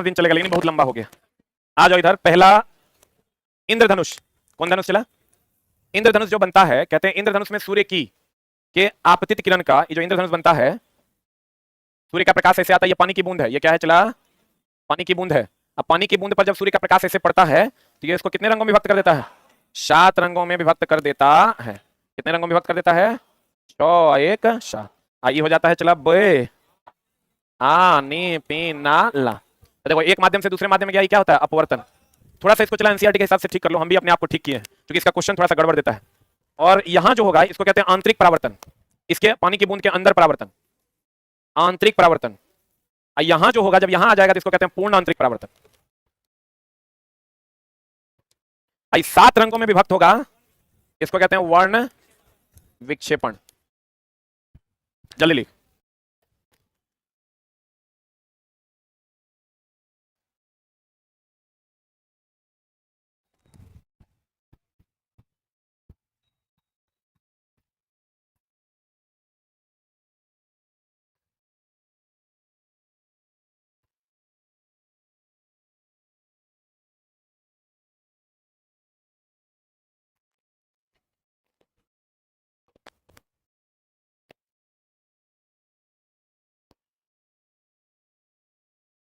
दिन चलेगा लेकिन बहुत लंबा हो गया। आ जाओ इधर। पहला इंद्रधनुष। कौन धनुष चला? इंद्रधनुष जो बनता है, कहते हैं इंद्रधनुष में सूर्य की के आपतित किरण का, ये जो इंद्रधनुष बनता है, सूर्य का प्रकाश ऐसे आता है, ये पानी की बूंद है। ये क्या है चला? पानी की बूंद है। अब पानी की बूंद पर जब सूर्य का प्रकाश ऐसे पड़ता है तो ये इसको कितने रंगों में विभक्त कर देता है? 7 रंगों में विभक्त कर देता है। कितने रंगों में विभक्त कर देता है? 6 1 7। ये हो जाता है चला बे आ नी पी ना ला। तो देखो एक माध्यम से दूसरे माध्यम में क्या होता है? अपवर्तन। थोड़ा सा इसको चला एनसीईआरटी के हिसाब से ठीक कर लो, हम भी अपने आप को ठीक किए हैं क्योंकि इसका क्वेश्चन थोड़ा सा गड़बड़ देता है। और यहां जो होगा इसको कहते हैं आंतरिक परावर्तन। इसके पानी की बूंद के अंदर परावर्तन, आंतरिक परावर्तन। यहां जो होगा जब यहां आ जाएगा तो इसको कहते हैं पूर्ण आंतरिक परावर्तन। 7 रंगों में विभक्त होगा, इसको कहते हैं वर्ण विक्षेपण। जल्दी लिख।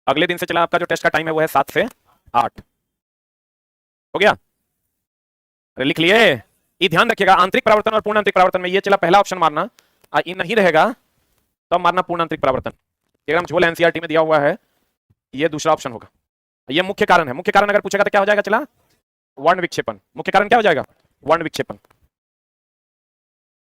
अगले दिन से चला आपका जो टेस्ट का टाइम है वो है 7 से 8। हो गया? अरे लिख लिए? ये ध्यान रखिएगा, आंतरिक परावर्तन और पूर्ण आंतरिक परावर्तन में ये चला पहला ऑप्शन मारना, ये नहीं रहेगा तो मारना पूर्ण आंतरिक परावर्तन। एकदम झोल एनसीईआरटी में दिया हुआ है, ये दूसरा ऑप्शन होगा। ये मुख्य कारण है। मुख्य कारण अगर पूछेगा तो क्या हो जाएगा चला? वर्ण विक्षेपण। मुख्य कारण क्या हो जाएगा? वर्ण विक्षेपण।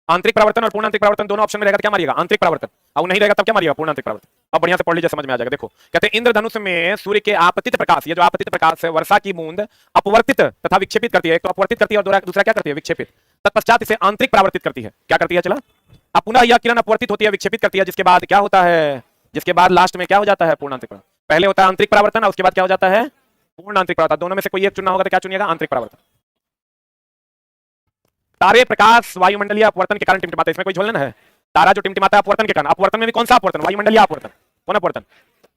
आंतरिक परावर्तन और पूर्ण आंतरिक परावर्तन दोनों ऑप्शन में रहेगा तो क्या मारिएगा? आंतरिक परावर्तन। और नहीं रहेगा तब क्या मारिएगा? पूर्ण आंतरिक परावर्तन। अब बढ़िया से पढ़ लीजिए, समझ में आ जाएगा। देखो कहते हैं इंद्रधनुष में सूर्य के आपतित प्रकाश, ये जो आपतित प्रकाश है वर्षा की बूंद अपवर्तित तथा विक्षेपित करती है। एक तो अपवर्तित करती है और दूसरा क्या करती है? विक्षेपित। तत्पश्चात इसे आंतरिक परावर्तित करती है। क्या करती है चला? अब पुनः यह किरण अपवर्तित होती है, विक्षेपित करती है, जिसके बाद क्या होता है? जिसके बाद लास्ट में क्या हो जाता है? पूर्ण आंतरिक परावर्तन। पहले होता है आंतरिक परावर्तन और उसके बाद क्या हो जाता है? पूर्ण आंतरिक परावर्तन। दोनों में से कोई एक चुनना होगा तो क्या चुनिएगा? आंतरिक परावर्तन। तारे प्रकाश वायुमंडलीय अपवर्तन के कारण टिमटिमाते हैं। इसमें कोई झोलना है? तारा जो टिमटिमाता है अपवर्तन के कारण। अपवर्तन में भी कौन सा अपवर्तन? वायुमंडलीय अपवर्तन। कौन अपवर्तन?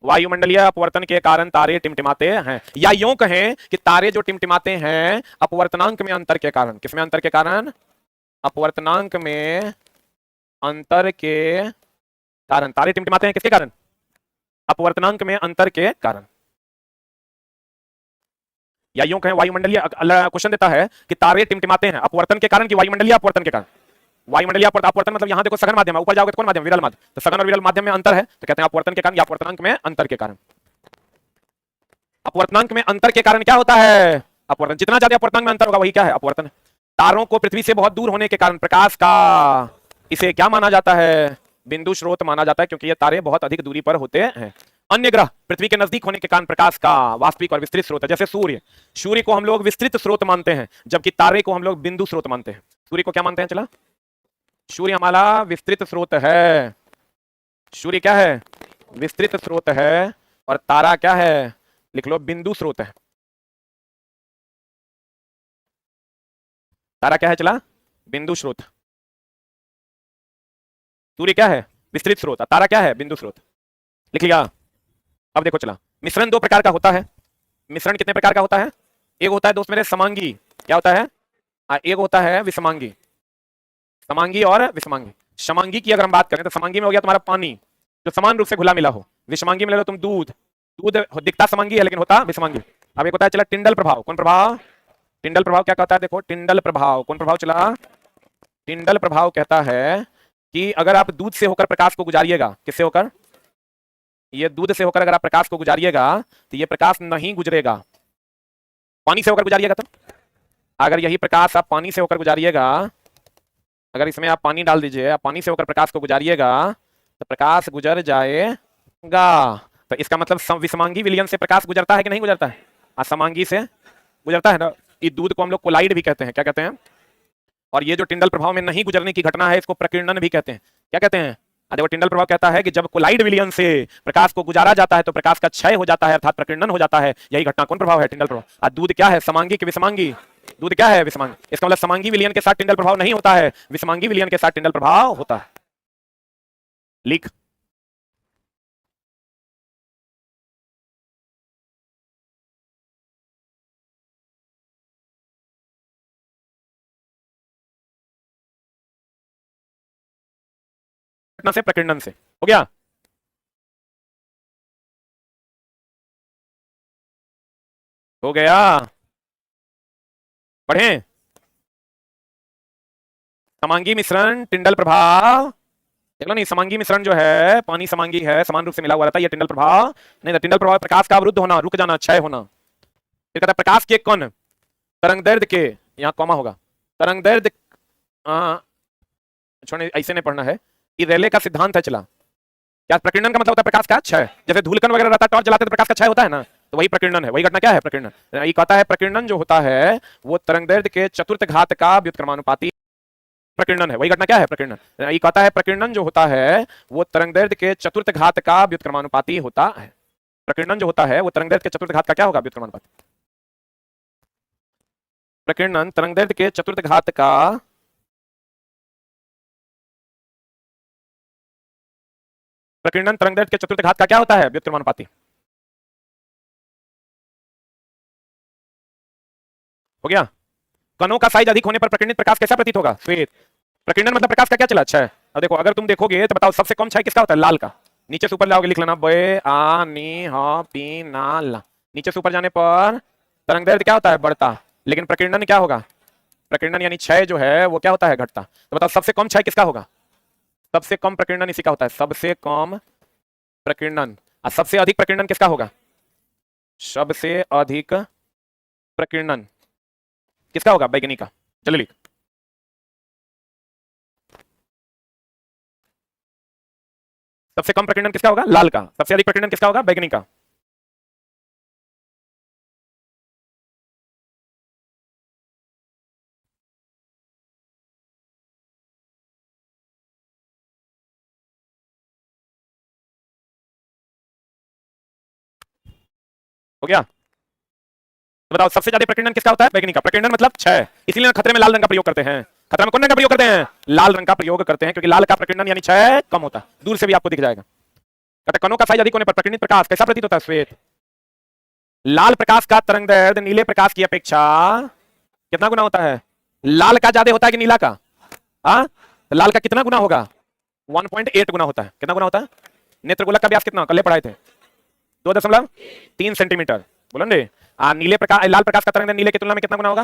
वायुमंडलीय अपवर्तन के कारण तारे टिमटिमाते हैं। या यूं कहें कि तारे जो टिमटिमाते हैं अपवर्तनांक में अंतर के कारण। किसमें अंतर के कारण? अपवर्तनांक में अंतर के कारण तारे टिमटिमाते हैं। किसके कारण? अपवर्तनांक में अंतर के कारण। या यूं कहें वायुमंडलीय, क्वेश्चन देता है कि तारे टिमटिमाते हैं अपवर्तन के कारण कि वायुमंडलीय अपवर्तन के कारण? वायुमंडलीय अपवर्तन मतलब यहां देखो सघन माध्यम है, ऊपर जाओगे तो कौन माध्यम? विरल माध्यम। तो सघन और विरल माध्यम में अंतर है तो कहते हैं अपवर्तन के कारण या अपवर्तनांक में अंतर के कारण। अपवर्तनांक में अंतर के कारण क्या होता है? अपवर्तन। जितना ज्यादा अपवर्तनांक में अंतर होगा वही क्या है? अपवर्तन। तारों को पृथ्वी से बहुत दूर होने के कारण प्रकाश का इसे क्या माना जाता है? बिंदु स्रोत माना जाता है, क्योंकि ये तारे बहुत अधिक दूरी पर होते हैं। अन्य ग्रह पृथ्वी के नजदीक होने के कारण प्रकाश का वास्तविक और विस्तृत स्रोत है। जैसे सूर्य, सूर्य को हम लोग विस्तृत स्रोत मानते हैं, जबकि तारे को हम लोग बिंदु स्रोत मानते हैं। सूर्य को क्या मानते हैं चला? सूर्य हमारा विस्तृत स्रोत है। सूर्य क्या है? विस्तृत स्रोत है। और तारा क्या है? लिख लो, बिंदु स्रोत है। तारा क्या है चला? बिंदु स्रोत। सूर्य क्या है? विस्तृत स्रोत। तारा क्या है? बिंदु स्रोत। लिख लिया? अब देखो चला, मिश्रण 2 प्रकार का होता है। मिश्रण कितने प्रकार का होता है? एक होता है दोस्त मेरे समांगी। क्या होता है? एक होता है विषमांगी। समांगी और विषमांगी। समांगी की अगर हम बात करें तो समांगी में हो गया तुम्हारा पानी जो समान रूप से घुला मिला हो। विषमांगी में ले लो तुम दूध। दूध दिखता समांगी है लेकिन होता विषमांगी। अब एक होता है चला टिंडल प्रभाव। कौन प्रभाव? टिंडल प्रभाव क्या कहता है? देखो टिंडल प्रभाव। कौन प्रभाव चला? टिंडल प्रभाव कहता है कि अगर आप दूध से होकर प्रकाश को गुजारिएगा, किससे होकर? ये दूध से होकर अगर आप प्रकाश को गुजारिएगा तो ये प्रकाश नहीं गुजरेगा। पानी से होकर गुजारिएगा तो अगर यही प्रकाश आप पानी से होकर गुजारिएगा, अगर इसमें आप पानी डाल दीजिए, आप पानी से होकर प्रकाश को गुजारिएगा तो प्रकाश गुजर जाएगा। तो इसका मतलब विषमांगी विलयन से प्रकाश गुजरता है कि नहीं गुजरता है? असमांगी से गुजरता है ना। इस दूध को हम लोग कोलाइड भी कहते हैं। क्या कहते हैं? और ये जो टिंडल प्रभाव में नहीं गुजरने की घटना है इसको प्रकीर्णन भी कहते हैं। क्या कहते हैं? देखो टिंडल प्रभाव कहता है कि जब कोलाइड विलयन से प्रकाश को गुजारा जाता है तो प्रकाश का क्षय हो जाता है, अर्थात प्रकीर्णन हो जाता है। यही घटना कौन प्रभाव है? टिंडल प्रभाव। दूध क्या है? समांगी कि विषमांगी? दूध क्या है? विषमांगी। इसका मतलब समांगी विलयन के साथ टिंडल प्रभाव नहीं होता है, विषमांगी विलयन के साथ टिंडल प्रभाव होता है। लिख। घटना से, प्रकीर्णन से। हो गया? हो गया? पढ़े? समांगी मिश्रण, टिंडल प्रभाव। देख लो नहीं, समांगी मिश्रण जो है, पानी समांगी है, समान रूप से मिला हुआ रहता है, ये टिंडल प्रभाव नहीं था। टिंडल प्रभाव प्रकाश का अवरुद्ध होना, रुक जाना, क्षय होना। फिर कहता है प्रकाश के कण तरंग दैर्ध्य के, यहाँ कॉमा होगा, तरंग दैर्ध्य, छोड़ने ऐसे नहीं पढ़ना है, ये रेले का सिद्धांत है। चला, क्या प्रकीर्णन का मतलब होता है प्रकाश का क्षय। जैसे धूलकण वगैरह रहता है, टॉर्च जलाते तो प्रकाश का क्षय होता है ना, तो वही प्रकीर्णन है, वही घटना क्या है, प्रकीर्णन। ये कहता है प्रकीर्णन जो होता है वो तरंग दैर्ध्य के चतुर्थ घात का व्युत्क्रमानुपाती प्रकीर्णन है, वही घटना क्या है, प्रकीर्णन। ये कहता है प्रकीर्णन जो होता है वो तरंग दैर्ध्य के चतुर्थ घात का व्युत्क्रमानुपाती होता है। प्रकीर्णन जो होता है वो तरंग दैर्ध्य के चतुर्थ घात का क्या होगा, व्युत्क्रमानुपाती। प्रकीर्णन तरंग दैर्ध्य के चतुर्थ घात का प्रकीर्णन तरंग दैर्ध्य के चतुर्थ घात का क्या होता है, व्युत्क्रमानुपाती। हो गया? कणों का साइज अधिक होने पर प्रकीर्णित प्रकाश कैसा प्रतीत होगा, श्वेत। प्रकीर्णन मतलब प्रकाश का क्या चला, क्षय। अब देखो, अगर तुम देखोगे तो बताओ सबसे कम क्षय किसका होता है, लाल का। नीचे से ऊपर जाओगे, लिख लेना, बे आ नी ह पी ना ला। नीचे से ऊपर जाने पर तरंग दैर्ध्य क्या होता है, बढ़ता, लेकिन प्रकीर्णन क्या होगा, प्रकीर्णन यानी क्षय जो है वो क्या होता है, घटता। तो बताओ सबसे कम क्षय किसका होगा, सबसे कम प्रकीर्णन इसी का होता है, सबसे कम प्रकीर्णन। और सबसे अधिक प्रकीर्णन किसका होगा, सबसे अधिक प्रकीर्णन किसका होगा, बैगनी का। चलो लिख, सबसे कम प्रकीर्णन किसका होगा, लाल का। सबसे अधिक प्रकीर्णन किसका होगा, बैगनी का। हो गया? तो बताओ सबसे ज्यादा प्रकीर्णन किसका होता है, बैगनी का। प्रकीर्णन मतलब क्षय, इसीलिए खतरे में लाल रंग का प्रयोग करते हैं। खतरा में कौन रंग का प्रयोग करते हैं, लाल रंग का प्रयोग करते हैं, क्योंकि लाल का प्रकीर्णन यानी क्षय कम होता है, दूर से भी आपको दिख जाएगा। कहते कणों का साइज अधिक होने पर प्रकीर्णित प्रकाश कैसा प्रतीत होता है, श्वेत। लाल प्रकाश का तरंग दैर्ध्य नीले प्रकाश की अपेक्षा कितना गुना होता है, लाल का ज्यादा होता है कि नीला का। हाँ, तो लाल का कितना गुना होगा, 1.8 गुना होता है। कितना गुना होता है, नेत्रगोलक का व्यास कितना, कल पढ़ाए थे, 2.3 सेंटीमीटर। बोलो रे। नीले प्रकाश, लाल प्रकाश का तरंग नीले की तुलना में कितना गुना होगा,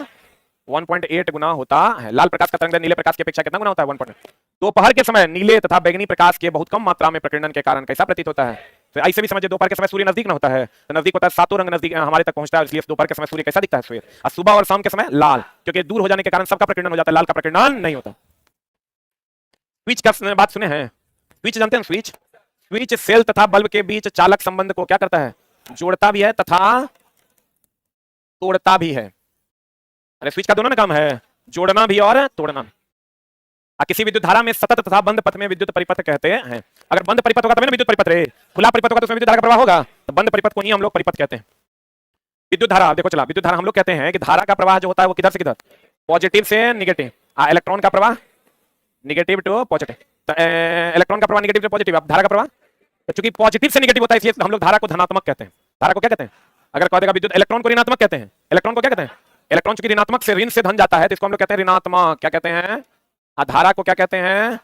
1.8 गुना होता है। लाल प्रकाश का तरंग नीले प्रकाश की अपेक्षा कितना गुना होता है, 1.8। दोपहर के समय नीले तथा बैगनी प्रकाश के बहुत कम मात्रा में प्रकीर्णन के कारण कैसा प्रतीत होता है। तो ऐसे भी समझिए, दोपहर के समय सूर्य नजदीक ना होता है, तो नजदीक होता है, सातों रंग नजदीक हमारे तक पहुंचता है, इसलिए दोपहर के समय सूर्य कैसा दिखता है, श्वेत। और सुबह और शाम के समय लाल, क्योंकि दूर हो जाने के कारण सबका प्रकीर्णन हो जाता है, लाल का प्रकीर्णन नहीं होता। स्विच का बात सुने हैं, स्विच जानते हैं, स्विच। स्विच सेल तथा बल्ब के बीच चालक संबंध को क्या करता है, जोड़ता भी है तथा तोड़ता भी है। अरे स्विच का दोनों ना काम है, जोड़ना भी और तोड़ना भी। किसी विद्युत धारा में सतत तथा बंद पथ में विद्युत परिपथ कहते हैं। अगर बंद परिपथ होगा तभी ना विद्युत परिपथ रहे, खुला परिपथ होगा तो उसमें विद्युत धारा का प्रवाह होगा, तो बंद परिपथ को ही हम लोग परिपथ कहते हैं। विद्युत धारा देखो, चला, विद्युत धारा हम लोग कहते हैं कि धारा का प्रवाह जो होता है वो किधर से किधर, पॉजिटिव से निगेटिव। इलेक्ट्रॉन का प्रवाह निगेटिव टू पॉजिटिव, तो इलेक्ट्रॉन का प्रवाह निगेटिव टू पॉजिटिव। अब धारा का प्रवाह, तो चूंकि पॉजिटिव से निगेटिव होता है इसलिए हम लोग धारा को धनात्मक कहते हैं। धारा को क्या कहते हैं, अगर कह देगा विद्युत, इलेक्ट्रॉन को ऋणात्मक कहते हैं। इलेक्ट्रॉन को क्या कहते हैं, इलेक्ट्रॉन चूंकि ऋणात्मक से ऋण से धन जाता है तो इसको हम लोग कहते हैं ऋणात्मक। क्या कहते हैं, धारा को क्या कहते हैं,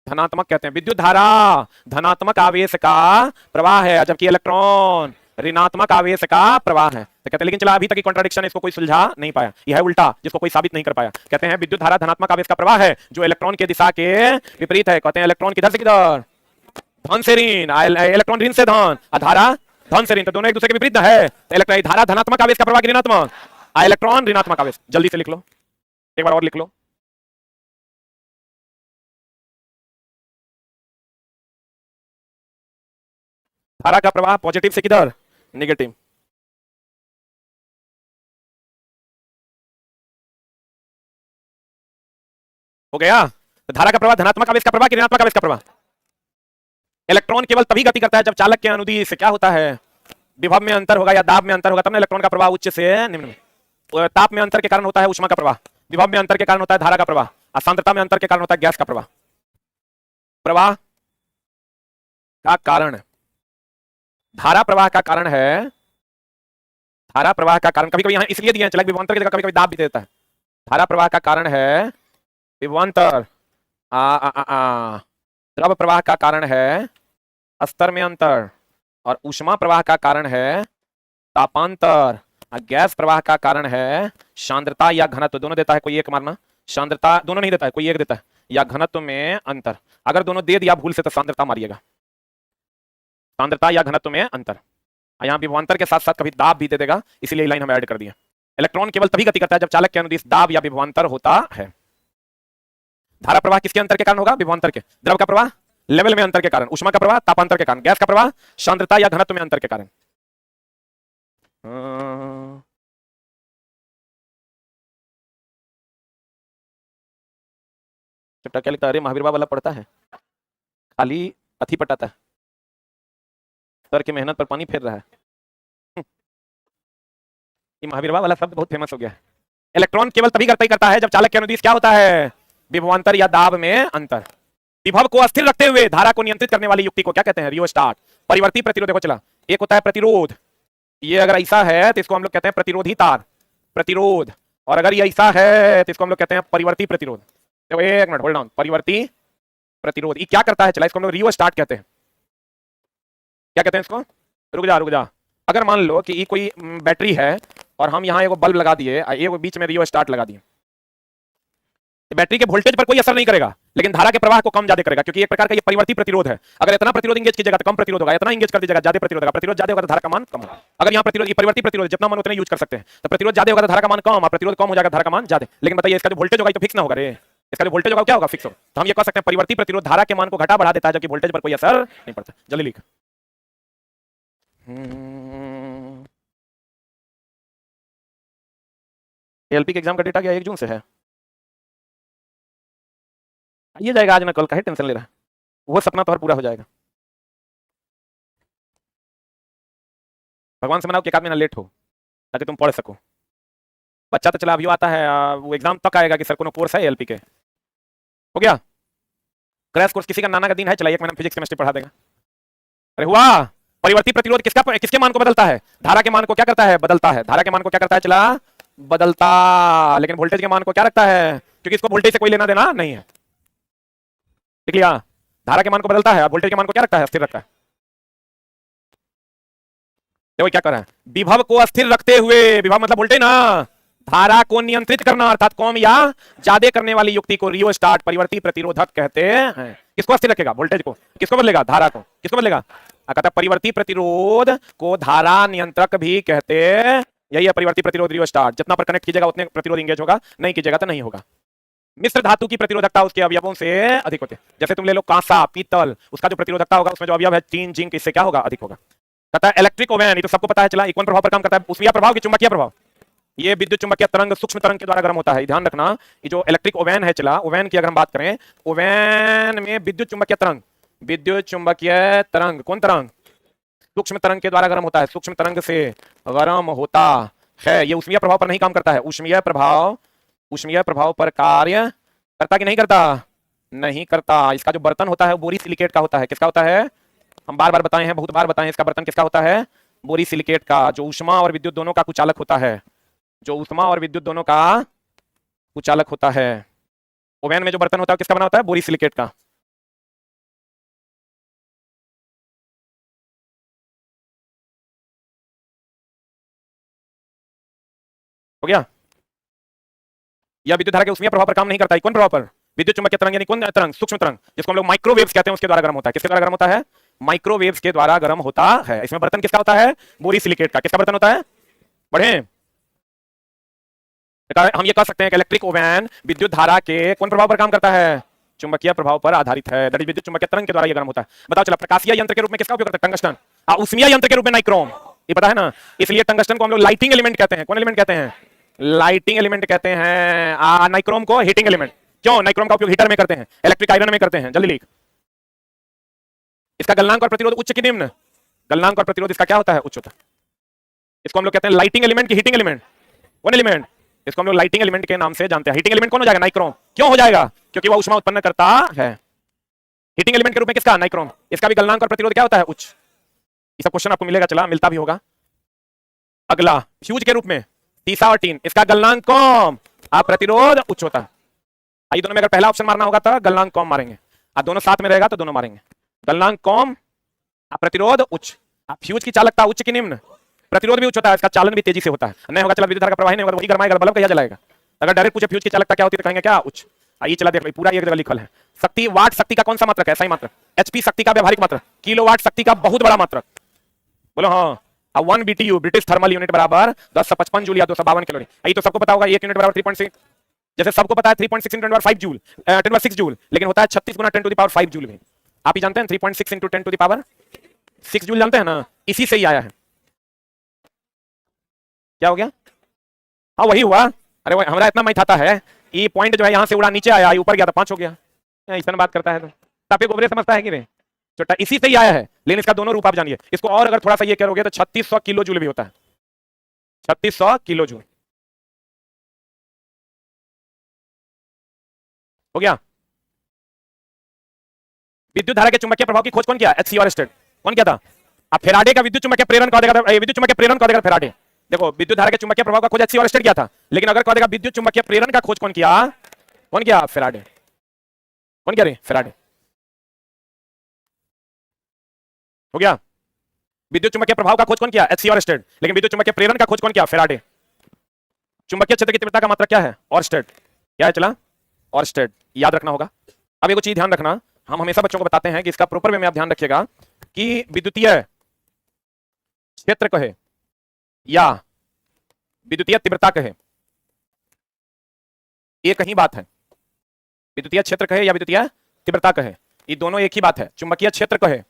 धनात्मक कहते हैं। विद्युत धारा धनात्मक आवेश का प्रवाह है, जबकि इलेक्ट्रॉन ऋणात्मक आवेश का प्रवाह है। तो कहते हैं, लेकिन चला अभी तक की कॉन्ट्राडिक्शन इसको कोई सुलझा नहीं पाया, यह है उल्टा जिसको कोई साबित नहीं कर पाया। कहते हैं विद्युत धारा धनात्मक आवेश का प्रवाह है जो इलेक्ट्रॉन की दिशा के विपरीत है। कहते हैं इलेक्ट्रॉन किधर से किधर, धन से ऋण, इलेक्ट्रॉन ऋण से धन, धारा धन से ऋण, तो दोनों एक दूसरे के विपरीत है। तो इलेक्ट्रॉन धारा धनात्मक आवेश का प्रवाह ऋणात्मक, इलेक्ट्रॉन ऋणात्मक आवेश। जल्दी से लिख लो, एक बार और लिख लो। धारा का प्रवाह पॉजिटिव से किधर, नेगेटिव। हो गया? तो धारा का प्रवाह धनात्मक आवेश का प्रवाह कि ऋणात्मक आवेश का प्रवाह। इलेक्ट्रॉन केवल तभी गति करता है जब चालक के अनुदिश से क्या होता है, विभव में अंतर होगा या दाब में अंतर होगा, तब ना इलेक्ट्रॉन का प्रवाह उच्च से निम्न में। ताप में अंतर के कारण होता है ऊष्मा का प्रवाह, विभव में अंतर के कारण होता है धारा का प्रवाह, और सांद्रता में अंतर के कारण होता है गैस का प्रवाह। प्रवाह का कारण, धारा प्रवाह का कारण है, धारा प्रवाह का कारण कभी कभी यहां इसलिए दिए हैं चलक विभवांतर की जगह कभी कभी दाब भी देता है। धारा प्रवाह का कारण है विभवांतर, द्रव प्रवाह का कारण है स्तर में अंतर और ऊष्मा प्रवाह का कारण है तापांतर और गैस प्रवाह का कारण है सांद्रता या घनत्व। दोनों देता है, कोई एक मारना। सांद्रता दोनों नहीं देता है, कोई एक देता है, या घनत्व में अंतर। अगर दोनों दे दिया भूल से तो सांद्रता मारिएगा, सांद्रता या घनत्व में अंतर। यहाँ विभवांतर के साथ साथ कभी दाब भी दे देगा, इसलिए लाइन हम ऐड कर दिया। इलेक्ट्रॉन केवल तभी गति करता है जब चालक के अनुदिश दाब या विभवांतर होता है। धारा प्रवाह किसके अंतर के कारण होगा? विभवांतर के। द्रव का प्रवाह लेवल में अंतर के कारण, ऊष्मा का प्रवाह तापांतर के कारण, गैस का प्रवाह सांद्रता या घनत्व में अंतर के कारण। चट्टा क्या लिखता है? अरे महावीर वाला पढ़ता है, खाली अथी पटाता है, सर की मेहनत पर पानी फेर रहा है। ये महावीर वाला शब्द बहुत फेमस हो गया है। इलेक्ट्रॉन केवल तभी गति करता है जब चालक के अनुदिश क्या होता है? विभवांतर या दाब में अंतर। विभव को अस्थिर रखते हुए धारा को नियंत्रित करने वाली युक्ति को क्या कहते हैं? रियोस्टाट। परिवर्ती प्रतिरोध। देखो चला, एक होता है प्रतिरोध, ये अगर ऐसा है तो इसको हम लोग कहते हैं प्रतिरोधी तार, प्रतिरोध। और अगर ये ऐसा है तो इसको हम लोग कहते हैं परिवर्ती प्रतिरोध। देखो एक मिनट होल्ड ऑन, परिवर्ती प्रतिरोध ये क्या करता है? चला, इसको हम लोग रियोस्टाट कहते हैं। क्या कहते हैं इसको? रुक जा रुक जा। अगर मान लो कि ये कोई बैटरी है और हम यहाँ एक बल्ब लगा दिए, एक बीच में रियोस्टाट लगा दिए, बैटरी के वोल्टेज पर कोई असर नहीं करेगा, लेकिन धारा के प्रवाह को कम ज्यादा करेगा, क्योंकि एक प्रकार का ये परिवर्ती प्रतिरोध है। अगर इतना प्रतिरोध इंगेज कीजिएगा तो कम प्रतिरोध होगा, इतना इंगेज कर दीजिएगा ज्यादा प्रतिरोध होगा। प्रतिरोध ज्यादा होगा तो धारा का मान कम होगा। अगर यहाँ प्रतिरोध परिवर्ती प्रतिरोध जितना मन उतना यूज कर सकते हैं, तो प्रतिरोध ज्यादा होगा तो धारा का मान कम, और प्रतिरोध कम हो जाएगा धारा का मान ज्यादा। लेकिन बताइए इसका जो वोल्टेज होगा तो फिक्स ना होगा रे, इसका जो वोल्टेज होगा क्या होगा? फिक्स होगा। तो हम ये कह सकते हैं परिवर्ती प्रतिरोध धारा के मान को घटा बढ़ा देता है, जबकि वोल्टेज पर कोई असर नहीं पड़ता। जल्दी लिख। एलपी के एग्जाम का डेटा क्या 1 जून से है? आइए जाएगा, आज ना कल का है टेंशन ले रहा है, वो सपना तो हर पूरा हो जाएगा। भगवान से मनाओ कि एक आदमी ना लेट हो ताकि तुम पढ़ सको। बच्चा तो चला अभी आता है, वो एग्जाम तक आएगा कि सर कोनो कोर्स है एलपी के। हो गया क्रैश कोर्स। किसी का नाना का दिन है, चला 1 महीना फिजिक्स केमिस्ट्री पढ़ा देगा। अरे हुआ। परिवर्ती प्रतिरोध किसके मान को बदलता है? धारा के मान को क्या करता है? बदलता है। धारा के मान को क्या करता है? चला बदलता, लेकिन वोल्टेज के मान को क्या रखता है? क्योंकि इसको वोल्टेज से कोई लेना देना नहीं है। ठीक लिया? धारा के मान को बदलता है, वोल्टेज के मान को क्या रखता है? स्थिर रखता है। देखो क्या कर रहा है, विभव को अस्थिर रखते हुए, विभव मतलब वोल्टेज ना, धारा को नियंत्रित करना अर्थात कम या ज्यादा करने वाली युक्ति को रियोस्टाट परिवर्ती प्रतिरोधक कहते हैं। किसको अस्थिर रखेगा? वोल्टेज को। किसको बदलेगा? धारा को। किसको बदलेगा? कहता है परिवर्ती प्रतिरोध को धारा नियंत्रक भी कहते। यही है परिवर्ती प्रतिरोध रियोस्टाट। जितना पर कनेक्ट कीजिएगा उतने प्रतिरोध इंगेज होगा, नहीं कीजिएगा तो नहीं होगा। मिश्र धातु की प्रतिरोधकता उसके अवयवों से अधिक होती है। जैसे तुम ले लो कांसा, पीतल, उसका जो प्रतिरोधकता होगा उसमें जो अवयव है टीन, जिंक, इससे क्या होगा? अधिक होगा। कहता है इलेक्ट्रिक ओवन, ये तो सबको पता है चला, कौन प्रभाव पर काम करता है? ऊष्मीय प्रभाव की चुंबकीय प्रभाव। ये विद्युत चुंबकीय तरंग सूक्ष्म तरंग के द्वारा गर्म होता है। ध्यान रखना, ये जो इलेक्ट्रिक ओवन है चला, ओवन की अगर हम बात करें, ओवन में विद्युत चुंबकीय तरंग, विद्युत चुंबकीय तरंग, कौन तरंग? सूक्ष्म तरंग के द्वारा गर्म होता है, सूक्ष्म तरंग से गर्म होता है। ये ऊष्मीय प्रभाव पर नहीं काम करता है। ऊष्मीय प्रभाव पर कार्य करता कि नहीं करता? नहीं करता। इसका जो बर्तन होता है वो बोरी सिलिकेट का होता है। किसका होता है? हम बार बार बताए हैं, बहुत बार बताए हैं, इसका बर्तन किसका होता है? बोरी सिलिकेट का, जो ऊष्मा और विद्युत दोनों का कुचालक होता है, जो ऊष्मा और विद्युत दोनों का कुचालक होता है। ओवन में जो बर्तन होता है किसका बना होता है? बोरी सिलिकेट का। हो गया? यह विद्युत धारा के ऊष्मीय प्रभाव पर काम नहीं करता है। कौन प्रभाव पर? विद्युत चुंबकीय तरंग, यानी कौन तरंग? सूक्ष्म तरंग, जिसको हम लोग माइक्रोवेव्स कहते हैं, उसके द्वारा गर्म होता है। किसके द्वारा गर्म होता है? माइक्रोवेव्स के द्वारा गर्म होता है। इसमें बर्तन किसका होता है? बोरी सिलिकेट का। किसका बर्तन होता है? बढ़े। हम ये कह सकते हैं कि इलेक्ट्रिक ओवन विद्युत धारा के कौन प्रभाव पर काम करता है? चुंबकीय प्रभाव पर आधारित है। दैट इज विद्युत चुंबकीय तरंग के द्वारा ये गर्म होता है। बताओ चला, प्रकाशीय यंत्र के रूप में किसका उपयोग करते हैं? टंगस्टन। ऊष्मीय यंत्र के रूप में नाइक्रोम, ये पता है ना, इसलिए टंगस्टन को हम लोग लाइटिंग एलिमेंट कहते हैं। कौन एलिमेंट कहते हैं? लाइटिंग एलिमेंट कहते हैं। नाइक्रोम को हीटिंग एलिमेंट। क्यों? नाइक्रोम का उपयोग हीटर में करते हैं, इलेक्ट्रिक आयरन में करते हैं। जल्दी लिख। इसका गलनांक और प्रतिरोध उच्च की निम्न? गलनांक और प्रतिरोध इसका क्या होता है? उच्च होता है। इसको हम लोग कहते हैं लाइटिंग एलिमेंट की हीटिंग एलिमेंट। कौन एलिमेंट? इसको हम लोग लाइटिंग एलिमेंट के नाम से जानते हैं। हीटिंग एलिमेंट कौन हो जाएगा? नाइक्रोम। क्यों हो जाएगा? क्योंकि वह ऊष्मा उत्पन्न करता है। हीटिंग एलिमेंट के रूप में किसका? नाइक्रोम। इसका भी गलनांक और प्रतिरोध क्या होता है? उच्च। ये सब क्वेश्चन आपको मिलेगा, चला मिलता भी होगा। अगला फ्यूज के रूप में सीसा और टीन, इसका गलनांक कम, प्रतिरोध उच्च होता है। आइए दोनों में अगर पहला ऑप्शन मारना होगा तो गलनांक कम मारेंगे। अब दोनों साथ में रहेगा तो दोनों मारेंगे। गलनांक कम, प्रतिरोध उच्च। फ्यूज की चालकता उच्च की निम्न, प्रतिरोध भी उच्च होता है, इसका चालन भी तेजी से होता है। नहीं होगा चला विद्युत धारा का प्रवाह नहीं होगा तो वही गरमाएगा, बल्ब कैसे जलाएगा। अगर डायरेक्ट पूछे फ्यूज की चालकता क्या होती है तो कहेंगे क्या उच्च। ये चला देख पूरा एक जगह लिखल है। शक्ति, वाट शक्ति का कौन सा मात्रक है, सही मात्रक। एचपी शक्ति का व्यवहारिक मात्रक, किलोवाट शक्ति का बहुत बड़ा मात्रक। बोलो हाँ। अब 1 BTU ब्रिटिश थर्मल यूनिट बराबर 1055 जूल या 252 कैलोरी। ये तो सबको पता होगा, 1 यूनिट बराबर 3.6, जैसे सबको पता है 3.6 × 10⁵ जूल 10⁶ जूल, लेकिन होता है 36 × 10⁵ जूल भी। आप ही जानते हैं 3.6 × 10⁶ जूल जानते हैं ना, इसी से ही आया है। क्या हो गया, हाँ वही हुआ। अरे वही हमारा इतना मैथ आता है, ये पॉइंट जो है यहाँ से उड़ा नीचे आया, ऊपर गया तो 5 हो गया। ऐसा बात करता है तो तापे गोबरे समझता है कि नहीं, छोटा इसी से ही आया है। लेकिन इसका दोनों रूप आप जानिए। इसको और अगर थोड़ा सा ये करोगे तो 3600 किलो जूल भी होता है, 3600 किलो जूल। हो गया। विद्युत धारा के चुंबकीय प्रभाव की खोज कौन किया, एचसी ऑयरस्टेड। कौन किया था, अब फेराडे का विद्युत चुंबकीय प्रेरण कह देगा, विद्युत चुंबकीय प्रेरण कह देगा फेराडे। देखो विद्युत धारा के चुंबकीय प्रभाव का खोज एचसी ऑयरस्टेड किया था, लेकिन अगर कह देगा विद्युत चुंबकीय प्रेरण का खोज कौन किया, कौन किया, फेराडे। कौन किया रे, फेराडे। हो गया। विद्युत चुंबकीय प्रभाव का खोज कौन किया, एचसी ऑयरस्टेड, लेकिन विद्युत चुंबकीय प्रेरण का खोज कौन किया, फेराडे। चुंबकीय क्षेत्र की तीव्रता का मात्रक क्या है, ऑयरस्टेड। क्या है चला, ऑयरस्टेड, याद रखना होगा। अब एक चीज ध्यान रखना, हम हमेशा बच्चों को बताते हैं कि इसका प्रॉपर वे में आप ध्यान रखिएगा कि विद्युतीय क्षेत्र कहे या विद्युतीय तीव्रता कहे, एक ही बात है। विद्युतीय क्षेत्र कहे या विद्युतीय तीव्रता कहे, ये दोनों एक ही बात है। चुंबकीय क्षेत्र कहे,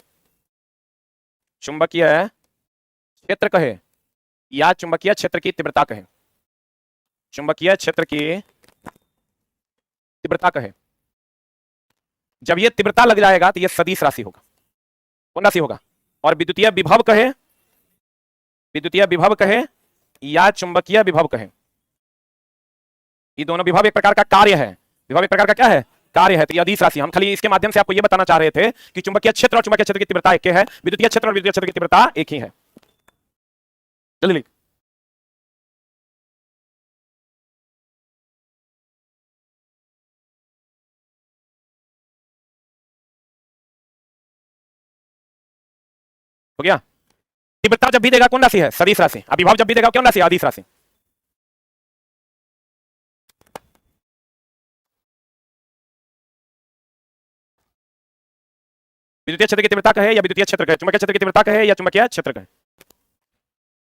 चुंबकीय क्षेत्र कहे या चुंबकीय क्षेत्र की तीव्रता कहे, चुंबकीय क्षेत्र की तीव्रता कहे। जब ये तीव्रता लग जाएगा तो ये सदिश राशि होगा। कौन राशि होगा, और विद्युतीय विभव कहे, विद्युतीय विभव कहे या चुंबकीय विभव कहे, ये दोनों विभव एक प्रकार का कार्य है। विभव एक प्रकार का क्या है, कार्य है। तो ये अदिश राशि, हम खाली इसके माध्यम से आपको ये बताना चाह रहे थे कि चुंबकीय क्षेत्र और चुंबकीय क्षेत्र की तीव्रता एक है, विद्युतीय क्षेत्र और विद्युतीय क्षेत्र की तीव्रता एक ही है। जल्दी लिख। हो गया। तीव्रता जब भी देगा कौन राशि है, सदिश राशि। अब विभव जब भी देगा कौन राशि, अदिश राशि। विद्युतीय क्षेत्र की तीव्रता कहे या विद्युतीय क्षेत्र कहे, चुंबकीय क्षेत्र की तीव्रता कहे या चुंबकीय क्षेत्र कहे।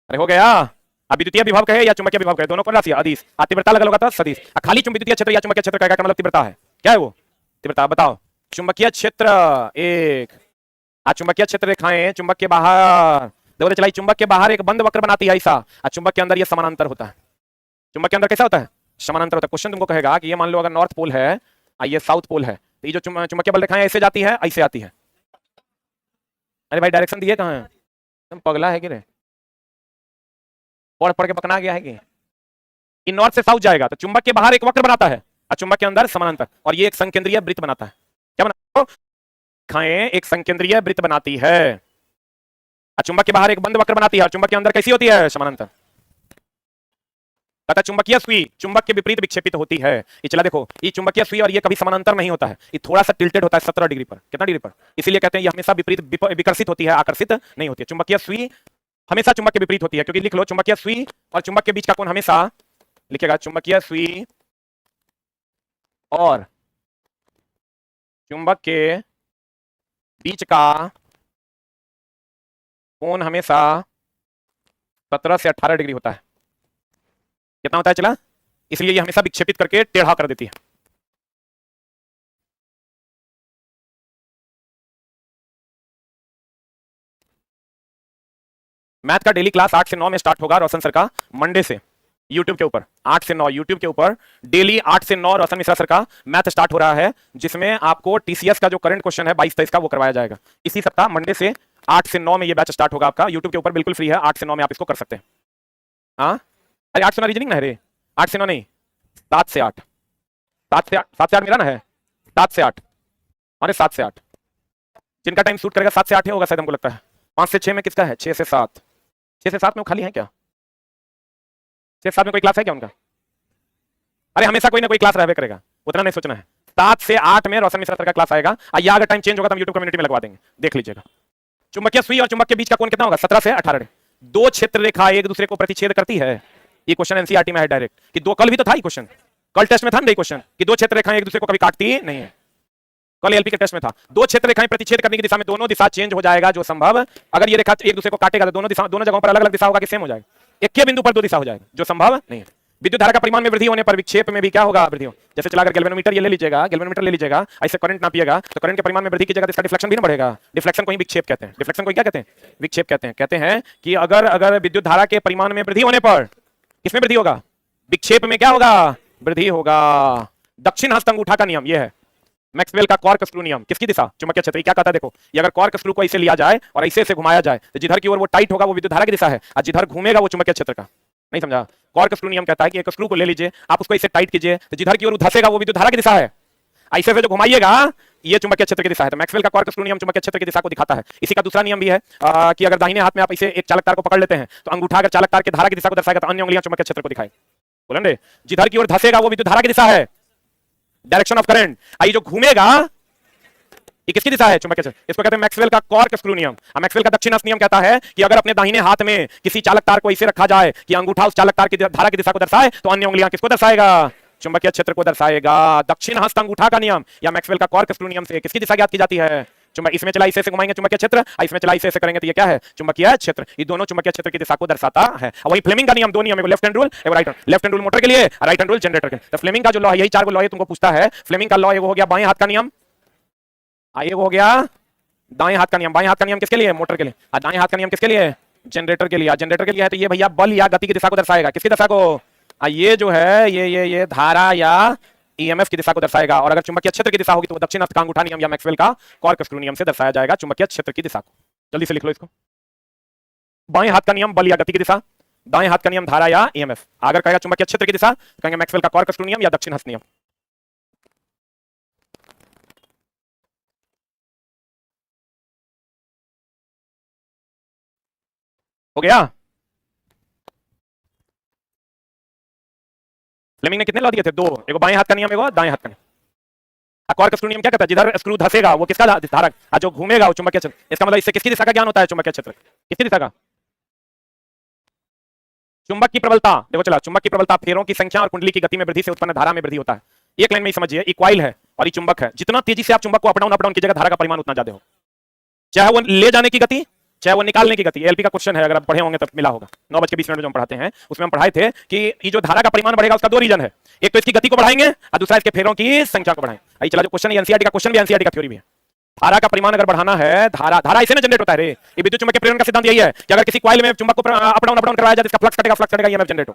अरे हो गया। अब विद्युतीय विभव कहे या चुंबकीय विभव कहे, दोनों कौन राशि है, अदिश। तीव्रता लगा होगा तो सदिश। खाली विद्युतीय क्षेत्र या चुंबकीय क्षेत्र कहेगा क्या मतलब तीव्रता है, क्या है वो तीव्रता, बताओ। चुंबकीय क्षेत्र एक, चुंबकीय क्षेत्र रेखाएं चुंबक के बाहर, देखो चलाई चुंबक के बाहर एक बंद वक्र बनाती है ऐसा, चुंबक के अंदर ये समानांतर होता है। चुंबक के अंदर कैसा होता है, समानांतर होता है। क्वेश्चन तुमको कहेगा कि ये मान लो अगर नॉर्थ पोल है, ये साउथ पोल है, तो ये जो चुंबकीय बल रेखाएं ऐसे जाती है, ऐसे आती है। अरे भाई डायरेक्शन दिए कहाँ है, तुम पगला है कि रे, पढ़ पढ़ के पकना गया है कि नॉर्थ से साउथ जाएगा तो चुंबक के बाहर एक वक्र बनाता है और चुंबक के अंदर समानांतर, और ये एक संकेंद्रीय वृत्त बनाता है। क्या बनाता है, रेखाएं एक संकेंद्रीय वृत्त बनाती है, चुंबक के बाहर एक बंद वक्र बनाती है और चुंबक के अंदर कैसी होती है, समानांतर। तथा चुंबकीय सुई चुंबक के विपरीत विक्षेपित होती है। ये चला देखो, ये चुंबकीय सुई और ये कभी समानांतर नहीं होता है, ये थोड़ा सा टिल्टेड होता है 17 डिग्री पर। कितना डिग्री पर, इसीलिए कहते हैं ये हमेशा विपरीत विकर्षित होती है, आकर्षित नहीं होती है। चुंबकीय सुई हमेशा चुंबक के विपरीत होती है, क्योंकि लिख लो चुंबकीय सुई और चुंबक के बीच का कोण हमेशा, लिखेगा चुंबकीय सुई और चुंबक के बीच का कोण हमेशा 17 से 18 डिग्री होता है। कितना होता है चला, इसलिए ये हमेशा विक्षेपित करके टेढ़ा कर देती है। मैथ का डेली क्लास 8 से 9 में स्टार्ट होगा रोशन सर का, मंडे से यूट्यूब के ऊपर 8 से 9 यूट्यूब के ऊपर डेली 8 से 9 रोशन मिश्रा सर का मैथ स्टार्ट हो रहा है, जिसमें आपको टीसीएस का जो करंट क्वेश्चन है 22-23 का वो करवाया जाएगा इसी सप्ताह। मंडे से 8 से 9 में ये बैच स्टार्ट होगा आपका यूट्यूब के ऊपर, बिल्कुल फ्री है। 8 से 9 में आप इसको कर सकते हैं। हाँ अरे 8 से 9 रीजनिंग ना है रे, 8 से 9 नहीं, 7 से 8, 7 से 8, 7 से 8 मेरा ना है, 7 से 8, अरे 7 से 8 जिनका टाइम सूट करेगा 7 से 8 ही होगा शायद, हमको लगता है। 5 से 6 में किसका है, 6 से 7, 6 से 7 में वो खाली है क्या, 6 से 7 में कोई क्लास है क्या उनका? अरे हमेशा कोई ना कोई क्लास रहबे करेगा, उतना नहीं सोचना है। 7 से 8 में रोशन मिश्रा सर का क्लास आएगा। या अगर टाइम चेंज होगा तो हम यूट्यूब कम्युनिटी में लगवा देंगे, देख लीजिएगा। चुंबकीय सुई और चुंबक के बीच का कोण कितना होगा? 17 से 18। दो क्षेत्र रेखा एक दूसरे को प्रतिच्छेद करती है। ये क्वेश्चन एनसीईआरटी में है डायरेक्ट, कि दो, कल भी तो था ये क्वेश्चन, कल टेस्ट में था ना क्वेश्चन, कि दो क्षेत्र रेखाएं एक दूसरे को कभी काटती नहीं है। कल एलपी के टेस्ट में था। दो क्षेत्र रेखाएं प्रतिच्छेद करने की दिशा में दोनों दिशा चेंज हो जाएगा जो संभव। अगर ये रेखा एक दूसरे को काटेगा तो दोनों जगहों पर अलग अलग दिशा होगा कि सेम हो जाएगा? एक के बिंदु पर दो दिशा हो जाएगा जो संभव नहीं है। विद्युत धारा का परिमाण में वृद्धि होने पर विक्षेप में भी क्या होगा? वृद्धि हो। जैसे चलाकर गैल्वेनोमीटर ये ले लीजिएगा, गैल्वेनोमीटर ले लीजिएगा, ऐसे करंट नापिएगा तो करंट के परिमाण में वृद्धि कीजिएगा तो इसका डिफ्लेक्शन भी ना बढ़ेगा। डिफ्लेक्शन को ही विक्षेप कहते हैं। डिफ्लेक्शन को क्या कहते हैं? विक्षेप कहते हैं। कहते हैं कि अगर विद्युत धारा के परिमाण में वृद्धि होने पर किसमें वृद्धि होगा? विक्षेप में क्या होगा? वृद्धि होगा। दक्षिण हस्त अंगूठा का नियम यह है, मैक्सवेल का कॉर्क स्क्रू नियम। किसकी दिशा? चुंबकीय क्षेत्र। क्या कहता है देखो, ये अगर कॉर्क स्क्रू को ऐसे लिया जाए और ऐसे घुमाया जाए तो जिधर की ओर वो टाइट होगा वो विद्युत धारा की दिशा है, और जिधर घूमेगा वो चुंबकीय क्षेत्र का। नहीं समझा? कॉर्क स्क्रू नियम कहता है कि एक स्क्रू को ले लीजिए, आप उसको ऐसे टाइट कीजिए तो जिधर की ओर धंसेगा वो विद्युत धारा की दिशा है, ऐसे से जो घुमाइएगा ये चुंबकीय क्षेत्र की दिशा है। तो मैक्सवेल का कॉर्क स्क्रू नियम चुंबकीय क्षेत्र की दिशा को दिखाता है। इसी का दूसरा नियम भी है कि अगर दाहिने हाथ में आप इसे एक चालक तार को पकड़ लेते हैं तो अंगूठा अगर चालक तार की धारा की दिशा को दर्शाएगा तो अन्य उंगलियां चुंबकीय क्षेत्र को दिखाएगी। बोलेंगे जिधर की ओर धंसेगा वो विद्युत धारा की दिशा है, डायरेक्शन ऑफ करंट। आई जो घूमेगा ये किसकी दिशा है? चुंबकीय क्षेत्र। इसको कहते हैं मैक्सवेल का कॉर्क स्क्रू नियम। मैक्सवेल का दक्षिण हस्त नियम कहता है कि अगर अपने दाहिने हाथ में किसी चालक तार को इसे रखा जाए कि अंगूठा उस चालक तार की धारा की दिशा को दर्शाए तो अन्य उंगलियां किसको दर्शाएगा? चुंबकीय क्षेत्र को दर्शाएगा। दक्षिण हस्त अंगूठा का नियम या मैक्सवेल का कॉर्क स्क्रू नियम से किसकी दिशा ज्ञात की जाती है? चुंबक। इसमें चला इसे घुमाएंगे चुंबकीय क्षेत्र, इसमें चला इसे करेंगे तो ये क्या है? चुंबकीय क्षेत्र। ये दोनों चुंबकीय क्षेत्र की दिशा को दर्शाता है। वही फ्लेमिंग का नियम, दो नियम है, लेफ्ट हैंड रूल और right hand. Left hand rule motor के लिए, राइट हैंड रूल जनरेटर के। तो फ्लेमिंग का जो लॉ है, यही चार लॉ तुमको पूछता है। फ्लेमिंग का लॉ एगो हो गया बाएं हाथ का नियम, आइए वो हो गया दाएं हाथ का नियम। बाएं हाथ का नियम किसके लिए? मोटर के लिए। और दाएं हाथ का नियम किसके लिए? जनरेटर के लिए। जनरेटर के लिए है तो ये भैया बल या गति की दिशा को दर्शाएगा। किसकी दिशा को? ये जो है ये धारा या ईएमएफ की दिशा को दर्शाएगा। और अगर चुंबकीय क्षेत्र की दिशा होगी तो दक्षिण हस्त का अंगूठा नियम या मैक्सवेल का कॉर्क स्क्रू नियम से दर्शाया जाएगा चुंबकीय क्षेत्र की दिशा को। जल्दी से लिख लो इसको। बाएं हाथ का नियम बल या गति की दिशा, दाएं हाथ का नियम धारा या ईएमएफ। अगर कहेगा चुंबकीय क्षेत्र की दिशा तो कहेंगे मैक्सवेल का कॉर्क स्क्रू नियम या दक्षिण हस्त नियम। हो गया? फ्लेमिंग ने कितने लॉ दिए थे? दो। एगो बाएं हाथ का नियम, एगो दाएं हाथ का नियम। कॉर्क स्क्रू नियम क्या कहता है? जिधर स्क्रू धंसेगा वो किसका धारक, जो घूमेगा वो चुंबकीय क्षेत्र। इसका मतलब इससे किसकी दिशा का ज्ञान होता है? चुंबकीय क्षेत्र। किसकी दिशा का? चुंबक की प्रबलता। देखो चला, चुंबक की प्रबलता फेरों की संख्या और कुंडली की गति में वृद्धि से उत्पन्न धारा में वृद्धि होता है। एक लाइन में ही समझिए, ये कॉइल है और ये चुंबक है। जितना तेजी से आप चुंबक को अप डाउन कीजिएगा धारा का परिमाण उतना ज्यादा हो, चाहे वो ले जाने की गति चाहे वो निकालने की गति। एलपी का क्वेश्चन है, अगर आप पढ़े होंगे तब मिला होगा। 9:20 जो हम पढ़ाते हैं उसमें हम पढ़ाए थे कि ये जो धारा का परिमाण बढ़ेगा उसका दो रीजन है, एक तो इसकी गति को बढ़ाएंगे और दूसरा इसके फेरों की संख्या को बढ़ाएंगे। चला जो क्वेश्चन है एनसीईआरटी का क्वेश्चन भी, एनसीईआरटी का थ्योरी भी है। धारा का परिमाण अगर बढ़ाना है, धारा इसे ना जनरेट होता है रे। ये विद्युत चुंबकीय प्रेरण का सिद्धांत यही है कि अगर किसी कॉइल में चुंबक को अप डाउन करवाया जाए, इसका फ्लक्स कटेगा, ईएमएफ जनरेट हो।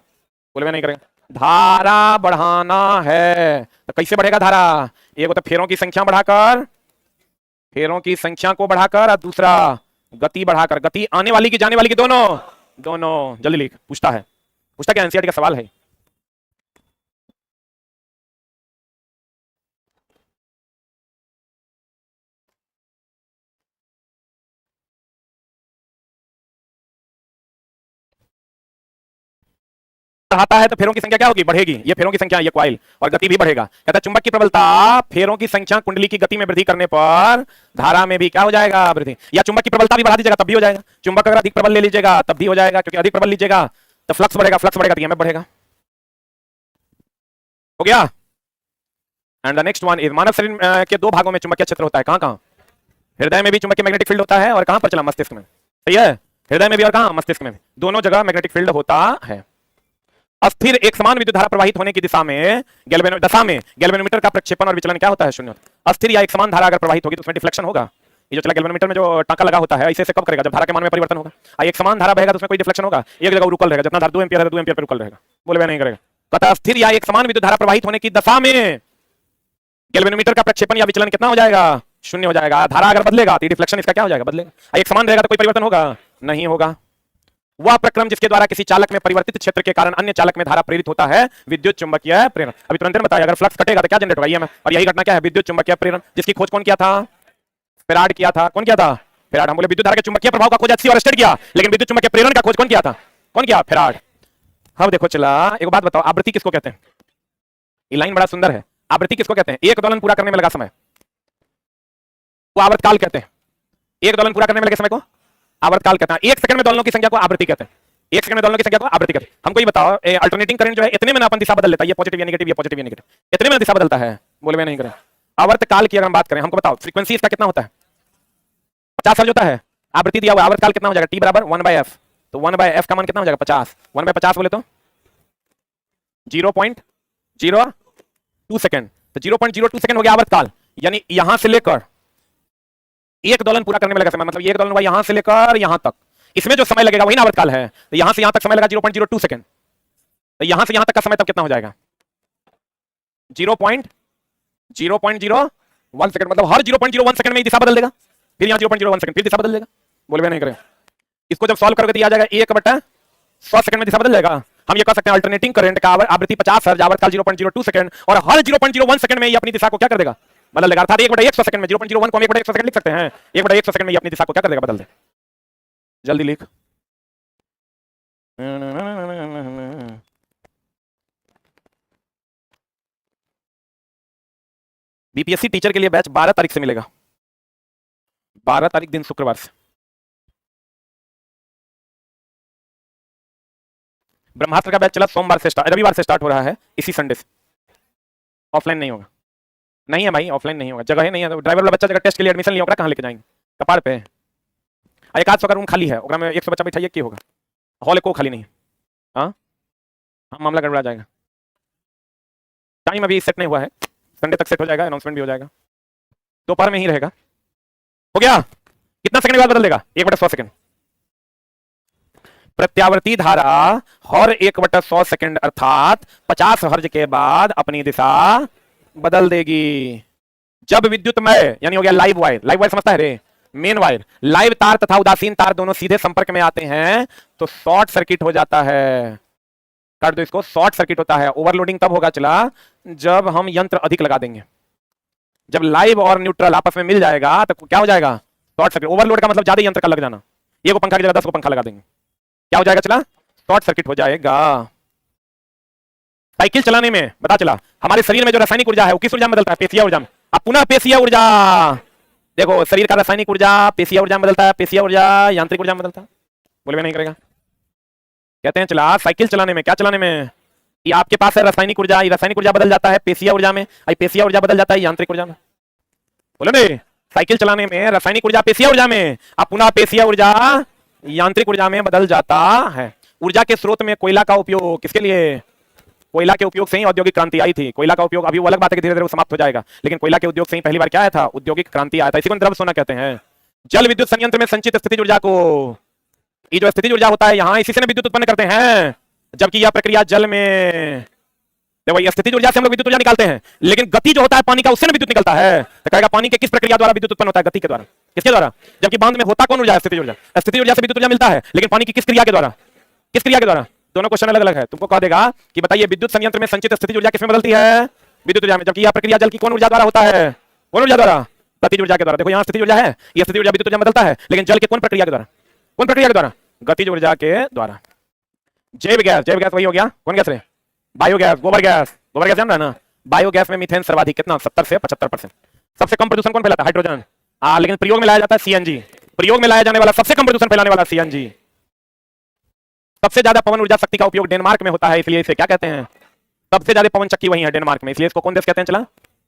बोले मैं नहीं करेगा। धारा बढ़ाना है तो कैसे बढ़ेगा धारा? एक तो फेरों की संख्या बढ़ाकर, फेरों की संख्या को बढ़ाकर, और दूसरा गति बढ़ाकर। गति आने वाली की जाने वाली की दोनों। जल्दी लिख। पूछता क्या? एनसीईआरटी का सवाल है। बढ़ाता है तो फेरों की संख्या क्या होगी? बढ़ेगी। ये फेरों की संख्या, ये कॉइल, और गति भी बढ़ेगा। कहता है चुंबक की प्रबलता फेरों की संख्या कुंडली की गति में वृद्धि करने पर धारा में भी क्या हो जाएगा? वृद्धि। या चुंबक की प्रबलता भी बढ़ा दीजिएगा तब भी हो जाएगा। चुंबक अगर अधिक प्रबल ले लीजिएगा तब भी हो जाएगा, क्योंकि अधिक प्रबल लीजिएगा तो फ्लक्स बढ़ेगा तो ईएमएफ बढ़ेगा। हो गया? And the next one is मानव शरीर के दो भागों में चुंबकीय क्षेत्र होता है। कहां? हृदय में भी चुंबकीय मैग्नेटिक फील्ड होता है, और कहां पर चला? मस्तिष्क में। सही है? हृदय में भी और कहां? मस्तिष्क में भी। दोनों जगह मैग्नेटिक फील्ड होता है। अस्थिर एक समान विद्युत धारा प्रवाहित होने की दिशा में गैल्वेनोमीटर का प्रक्षेपण और विचलन क्या होता है? शून्य। अस्थिर या एक समान धारा अगर प्रवाहित होगी तो उसमें डिफ्लेक्शन होगा। ये जो चला गैल्वेनोमीटर में जो टांका लगा होता है, इसे कब करेगा? जब धारा के मान में परिवर्तन होगा। एक समान धारा बहेगा तो उसमें कोई डिफ्लेक्शन होगा, एक जगह रुकल रहेगा। जितना धारा 2 एम्पीयर है 2 एम्पीयर पर रुकल रहेगा। बोले नहीं करेगा। कहता अस्थिर या एक समान विद्युत धारा प्रवाहित होने की दशा में गैल्वेनोमीटर का प्रक्षेपण या विचलन कितना हो जाएगा? शून्य हो जाएगा। धारा अगर बदलेगा तो डिफ्लेक्शन इसका क्या हो जाएगा? बदलेगा। एक समान रहेगा तो कोई परिवर्तन होगा? नहीं होगा। वह प्रक्रम जिसके द्वारा किसी चालक में परिवर्तित क्षेत्र के कारण अन्य चालक में धारा प्रेरित होता है विद्युत चुंबकीय प्रेरण। अभी तुरंत बताया, अगर फ्लक्स कटेगा तो क्या जनरेट होगा? ईएमएफ। और यही घटना क्या है? विद्युत चुंबकीय प्रेरण, जिसकी खोज कौन किया था? फेराड किया था। कौन किया था? फेराड। हम बोले विद्युत धारा के चुंबकीय प्रभाव का खोज एचसी ऑयस्टेड किया, लेकिन विद्युत चुंबकीय प्रेरण का खोज कौन किया था? कौन किया? फेराड। अब देखो चला, एक बात बताओ, आवृत्ति किसको कहते हैं? ये लाइन बड़ा सुंदर है। आवृत्ति किसको कहते हैं? एक दोलन पूरा करने में लगा समय, वो आवर्तकाल कहते हैं। एक दोलन पूरा करने में लगे समय को आवर्तकाल कहते हैं। एक सेकंड में दोलनों की संख्या को आवृत्ति कहते हैं। एक सेकंड में दोलनों की संख्या को आवृत्ति कहते हैं। हमको ये बताओ, अल्टरनेटिंग करंट जो है इतने में अपन दिशा बदल लेता है, ये पॉजिटिव या नेगेटिव, ये पॉजिटिव या नेगेटिव, इतने में दिशा बदलता है। बोले मैं नहीं करें। आवर्तकाल की अगर हम बात करें, हमको बताओ फ्रीक्वेंसी इसका कितना होता है? 50 हर्ट्ज होता है। आवृत्ति दिया हुआ, आवर्तकाल कितना हो जाएगा? T बराबर 1/f। तो 1/f का मान कितना हो जाएगा? 50। 1/50 बोले तो 0.02 सेकंड, तो 0.02 सेकंड हो गया आवर्तकाल। यानी यहां से लेकर एक दोलन पूरा करने में लगा समय, मतलब एक दोलन हुआ यहां से लेकर यहां तक, इसमें जो समय लगेगा वही ना आवर्तकाल है। तो यहां से यहां तक समय लगा 0.02 सेकंड, तो यहां से यहां तक का समय तब कितना हो जाएगा? 0.01 सेकंड, मतलब हर 0.01 सेकंड में दिशा बदल देगा। फिर यहाँ 0.01 सेकंड फिर दिशा बदल देगा। बोले भी नहीं करें। इसको जब सॉल्व करोगे तो आ जाएगा 1/100 सेकंड में दिशा बदल जाएगा। हम ये कह सकते हैं अल्टरनेटिंग करंट का आवृत्ति 50 हर्ट्ज, आवर्तकाल 0.02 सेकंड, और हर 0.01 सेकंड में ये अपनी दिशा को क्या कर देगा? बदल देगा। अर्थात 1/100 सेकंड में 0.01 को हम 1/100 सेकंड लिख सकते हैं। 1/100 सेकंड में ये अपनी दिशा को क्या कर देगा? बदल दे। जल्दी लिख। बीपीएससी टीचर के लिए बैच 12 तारीख से मिलेगा, 12 तारीख दिन शुक्रवार से। ब्रह्मास्त्र का बैच चला सोमवार से रविवार से स्टार्ट हो रहा है, इसी संडे से। ऑफलाइन नहीं होगा। नहीं है भाई, ऑफलाइन नहीं होगा, जगह ही नहीं है। तो ड्राइवर वाला बच्चा जगह टेस्ट के लिए एडमिशन लिया होगा, कहाँ लेके जाएंगे? कपाड़ पे। एक आध 100 का रूम खाली है, में 100 बच्चा बैठाइए, की होगा? हॉल को खाली नहीं है। हाँ, मामला गड़बड़ा जाएगा। टाइम अभी सेट नहीं हुआ है, संडे तक सेट हो जाएगा, अनाउंसमेंट भी हो जाएगा, दोपहर में ही रहेगा। हो गया? कितना सेकंड बाद बदल देगा? 1/100 सेकंड। प्रत्यावर्ती धारा हर 1/100 सेकंड अर्थात 50 हर्ज के बाद अपनी दिशा बदल देगी। जब विद्युतमय यानी हो गया लाइव वायर, लाइव वायर समझता है रे? मेन वायर, लाइव तार तथा उदासीन तार दोनों सीधे संपर्क में आते हैं तो शॉर्ट सर्किट हो जाता है। कर दो इसको, शॉर्ट सर्किट होता है। ओवरलोडिंग तब होगा चला जब हम यंत्र अधिक लगा देंगे। जब लाइव और न्यूट्रल आपस में मिल जाएगा तो क्या हो जाएगा? Short circuit. ओवरलोड का मतलब ज्यादा यंत्र का लग जाना। ये को पंखा की जगह 10 को पंखा लगा देंगे, क्या हो जाएगा चला? शॉर्ट सर्किट हो जाएगा। साइकिल चलाने में बता चला हमारे शरीर में जो रासायनिक ऊर्जा है वो किस ऊर्जा में बदलता है? पेशिया ऊर्जा में। अब पुनः पेशिया ऊर्जा, देखो शरीर का रासायनिक ऊर्जा पेशिया ऊर्जा में बदलता है, पेशिया ऊर्जा यांत्रिक ऊर्जा में बदलता है। बोले नहीं करेगा। कहते हैं चला साइकिल चलाने में, क्या चलाने में? ये आपके पास है रासायनिक ऊर्जा, ये रासायनिक ऊर्जा बदल जाता है पेशिया ऊर्जा में, पेशिया ऊर्जा बदल जाता है यांत्रिक ऊर्जा में। बोले नहीं, साइकिल चलाने में रासायनिक ऊर्जा पेशिया ऊर्जा में, अब पुनः पेशिया ऊर्जा यांत्रिक ऊर्जा में बदल जाता है। ऊर्जा के स्रोत में कोयला का उपयोग किसके लिए? कोयला के उपयोग से ही औद्योगिक क्रांति आई थी। कोयला का उपयोग अभी वो अलग बात है कि धीरे धीरे वो समाप्त हो जाएगा, लेकिन कोयला के उद्योग से ही पहली बार क्या आया था? औद्योगिक क्रांति आया था। इसी को द्रव्य सोना कहते हैं। जल विद्युत संयंत्र में संचित स्थितिज ऊर्जा को, ये जो स्थितिज ऊर्जा होता है यहाँ, इसी से विद्युत उत्पन्न करते हैं, जबकि यह प्रक्रिया जल में, देखो ये स्थितिज ऊर्जा से हम लोग विद्युत ऊर्जा निकालते हैं, लेकिन गति जो होता है पानी का उससे विद्युत निकलता है। तो कहेगा पानी के किस प्रक्रिया द्वारा विद्युत उत्पन्न होता है? गति के द्वारा। किसके द्वारा? जबकि बांध में होता कौन ऊर्जा है? स्थितिज ऊर्जा। स्थितिज ऊर्जा से विद्युत ऊर्जा मिलता है, लेकिन पानी की किस क्रिया के द्वारा? किस क्रिया के द्वारा? दोनों क्वेश्चन अलग अलग है। तुमको कह देगा कि बताइए विद्युत संयंत्र में संचित स्थितिज ऊर्जा किसमें बदलती है? विद्युत ऊर्जा में। जबकि यह प्रक्रिया जल की कौन ऊर्जा द्वारा होता है? कौन ऊर्जा द्वारा? गतिज ऊर्जा के द्वारा। देखो यहाँ स्थितिज ऊर्जा है, यह स्थितिज ऊर्जा विद्युत ऊर्जा में बदलता है, लेकिन जल के कौन प्रक्रिया के द्वारा? कौन प्रक्रिया के द्वारा? गतिज ऊर्जा के द्वारा। जैव गैस, जैव गैस वही हो गया, कौन गैस रे? बायोगैस, गोबर गैस। गोबर गैस जान रहा है ना? बायोगैस में मीथेन सर्वाधिक, कितना? 70 से 75%। सबसे कम प्रदूषण कौन फैलाता है? हाइड्रोजन। लेकिन प्रयोग में लाया जाता है सीएनजी। प्रयोग में लाया जाने वाला सबसे कम प्रदूषण फैलाने वाला सीएनजी। सबसे ज्यादा पवन ऊर्जा शक्ति का उपयोग डेनमार्क में होता है, इसलिए इसे क्या कहते हैं? सबसे ज्यादा पवन चक्की वही है डेनमार्क में, इसलिए इसको कौन देश कहते हैं चला?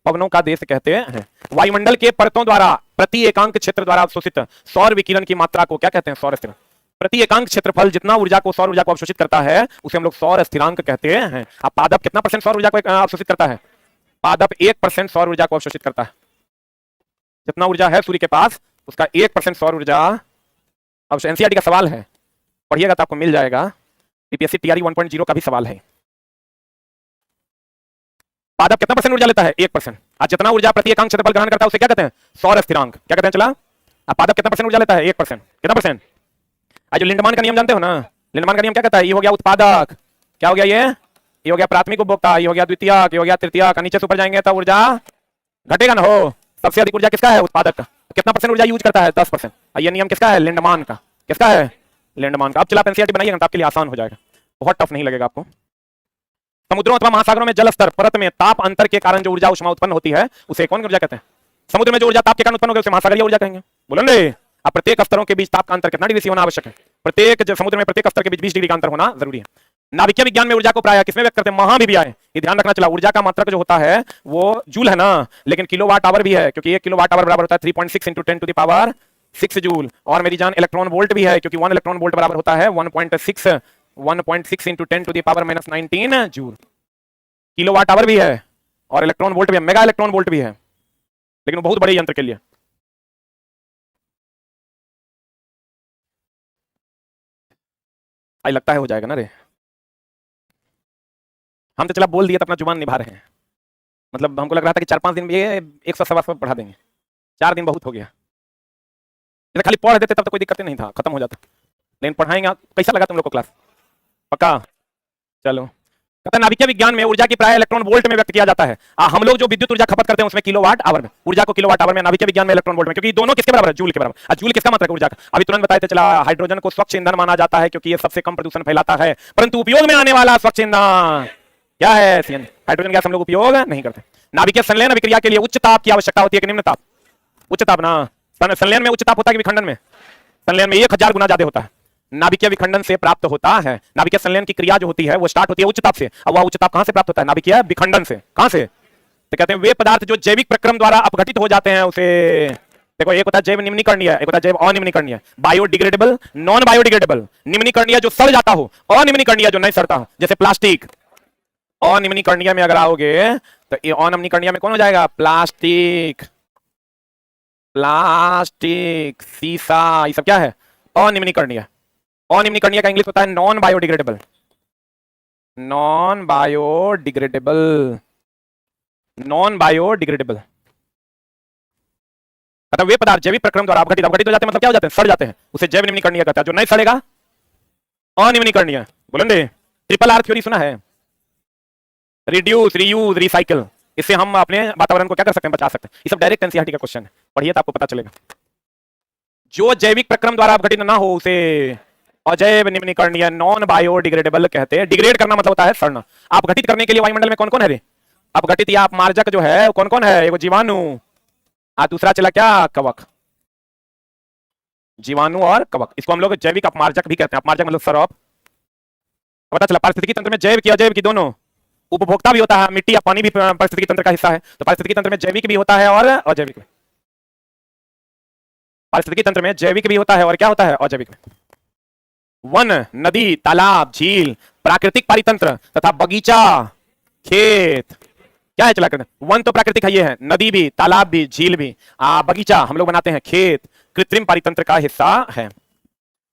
पवनों का देश कहते हैं। वायुमंडल के परतों द्वारा प्रति एकांक क्षेत्र द्वारा अवशोषित सौर विकिरण की मात्रा को क्या कहते हैं? सौर स्थिरांक। प्रति एकांक क्षेत्रफल जितना ऊर्जा को, सौर ऊर्जा को अवशोषित करता है उसे हम लोग सौर स्थिरांक कहते हैं। अब पादप कितना % सौर ऊर्जा को अवशोषित करता है? पादप 1% सौर ऊर्जा को अवशोषित करता है। जितना ऊर्जा है सूर्य के पास उसका 1% सौर ऊर्जा। अब एनसीईआरटी का सवाल है, पढ़िएगा तो आपको मिल जाएगा। बीपीएससी टीआरई 1.0 का भी सवाल है। पादप कितना % ऊर्जा लेता है? 1%। आज जितना ऊर्जा प्रति एकांक क्षेत्रफल ग्रहण करता है उसे क्या कहते हैं? सौर स्थिरांक। क्या कहते हैं चला? अब पादप कितना % ऊर्जा लेता है? 1%। कितना %? आज जो लिंडमान का नियम जानते हो ना? लिंडमान का नियम क्या कहता है? ये हो गया उत्पादक, क्या हो गया? ये हो गया प्राथमिक उपभोक्ता, ये हो गया द्वितीयक, ये हो गया तृतीयक। नीचे से ऊपर जाएंगे तो ऊर्जा घटेगा ना हो। सबसे अधिक ऊर्जा किसका है? उत्पादक का। कितना % ऊर्जा यूज करता है? 10%। ये नियम किसका है? लिंडमान का। किसका है? लिंडमान का। अब चला एनसीईआरटी बनाइएगा तो आपके लिए आसान हो जाएगा, बहुत टफ नहीं लगेगा आपको। समुद्रों अथवा महासागरों में जल स्तर परत में ताप अंतर के कारण जो ऊर्जा उष्मा उत्पन्न होती है उसे कौन ऊर्जा कहते हैं? समुद्र में जो ऊर्जा ताप के कारण उत्पन्न होगी उसे महासागरीय ऊर्जा कहेंगे। बोलो रे। अब प्रत्येक स्तरों के बीच ताप का अंतर कितना डिग्री होना आवश्यक है? प्रत्येक जो समुद्र में प्रत्येक स्तर के बीच 20 डिग्री का अंतर होना जरूरी है। नाभिकीय विज्ञान में ऊर्जा को प्रायः किसमें व्यक्त करते हैं? महा भी आए। ये ध्यान रखना चला, ऊर्जा का मात्रक जो होता है वो जूल है ना, लेकिन किलोवाट आवर भी है, क्योंकि 1 किलोवाट आवर बराबर होता है 3.6 × 10⁻6 जूल। और मेरी जान इलेक्ट्रॉन वोल्ट भी है, क्योंकि 1 इलेक्ट्रॉन वोल्ट बराबर होता है 1.6 × 10⁻⁻19 जूल। किलोवाट आवर भी है और इलेक्ट्रॉन वोल्ट भी है, मेगा इलेक्ट्रॉन वोल्ट भी है, लेकिन वो बहुत बड़े यंत्र के लिए। आई लगता है हो जाएगा ना रे। हम तो चला बोल दिया तो अपना जुबान निभा रहे हैं। मतलब हमको लग रहा था कि 4-5 दिन में ये 100 पढ़ा देंगे, 4 दिन बहुत हो गया। जैसे खाली पढ़ देते तब तो कोई दिक्कत नहीं था, खत्म हो जाता, लेकिन पढ़ाएंगे। कैसा लगा तुम लोग को क्लास? पक्का? चलो। कहता है नाभिकीय विज्ञान में ऊर्जा की प्राय इलेक्ट्रॉन वोल्ट में व्यक्त किया जाता है। हम लोग जो विद्युत ऊर्जा खपत करते हैं उसमें किलोवाट आवर में, ऊर्जा को किलोवाट आवर में, नाभिकीय विज्ञान में इलेक्ट्रॉन वोल्ट में, क्योंकि दोनों किसके बराबर है? जूल के बराबर। और जूल किसका मात्रक ऊर्जा का? अभी तुरंत बताए थे चला, हाइड्रोजन को स्वच्छ ईंधन माना जाता है क्योंकि ये सबसे कम प्रदूषण फैलाता है, परंतु उपयोग में आने वाला स्वच्छ ईंधन क्या है? हाइड्रोजन गैस हम लोग उपयोग नहीं करते। नाभिकीय संलयन अभिक्रिया के लिए उच्च ताप की आवश्यकता होती है कि निम्न ताप? उच्च ताप ना। संलयन में उच्च ताप होता है कि विखंडन में? संलयन में 1000 गुना ज्यादा होता है। नाभिकीय विखंडन से प्राप्त होता है। नाभिकीय संलयन की क्रिया जो होती है वो स्टार्ट होती है उच्च ताप से, और वह उच्च ताप कहां से प्राप्त होता है? नाभिकीय विखंडन से। कहां से? तो कहते हैं वे पदार्थ जो जैविक प्रक्रम द्वारा अपघटित हो जाते हैं उसे, देखो एक होता है जैव निम्नीकरणीय, एक होता है जैव अनिम्नीकरणीय। Biodegradable, non biodegradable. निम्नीकरणीय जो सड़ जाता हो, अनिम्नीकरणीय जो नहीं सड़ता हो, जैसे प्लास्टिक। अनिम्नीकरणीय में अगर आओगे तो ये अनिम्नीकरणीय में कौन हो जाएगा? प्लास्टिक, प्लास्टिक, सीसा, ये सब क्या है? अनिम्नीकरणीय। अनिम्नीकरणीय का इंग्लिश होता है non biodegradable. Non biodegradable, non biodegradable. मतलब वे पदार्थ जैविक प्रक्रम द्वारा अपघटित हो जाते हैं, मतलब क्या हो जाते हैं? सड़ जाते हैं, उसे जैव निम्नीकरणीय कहता है। जो नहीं सड़ेगा अनिम्नीकरणीय। बोलेंगे ट्रिपल आर थ्योरी सुना है? Reduce, reuse, recycle. इससे हम अपने वातावरण को क्या कर सकते हैं? बचा सकते हैं। ये सब डायरेक्ट एनसीईआरटी का क्वेश्चन है, पढ़िए तो आपको पता चलेगा। जो जैविक प्रक्रम द्वारा अपघटित ना हो उसे अजैव निम्नीकरणीय, नॉन बायोडिग्रेडेबल कहते हैं। डिग्रेड करना मतलब होता है सड़ना। अपघटित करने के लिए वायुमंडल में कौन कौन है रे? अपघटित या अपमार्जक जो है कौन कौन है? एक जीवाणु, दूसरा चला क्या? कवक। जीवाणु और कवक, इसको हम लोग जैविक अपमार्जक भी कहते हैं। अपमार्जक मतलब सरप। पता चला पारिस्थितिकी तंत्र में जैव की अजैव की दोनों उपभोक्ता भी होता है। मिट्टी या पानी भी पारिस्थितिकी तंत्र का हिस्सा है, तो पारिस्थितिकी तंत्र में जैविक भी होता है और अजैविक भी। पारिस्थितिकी तंत्र में जैविक भी होता है और क्या होता है? अजैविक में। वन, नदी, तालाब, झील, प्राकृतिक पारितंत्र तथा बगीचा, खेत क्या है? चला करते हैं। वन तो प्राकृतिक है, ये है। नदी भी, तालाब भी, झील भी, बगीचा हम लोग बनाते हैं, खेत कृत्रिम पारितंत्र का हिस्सा है।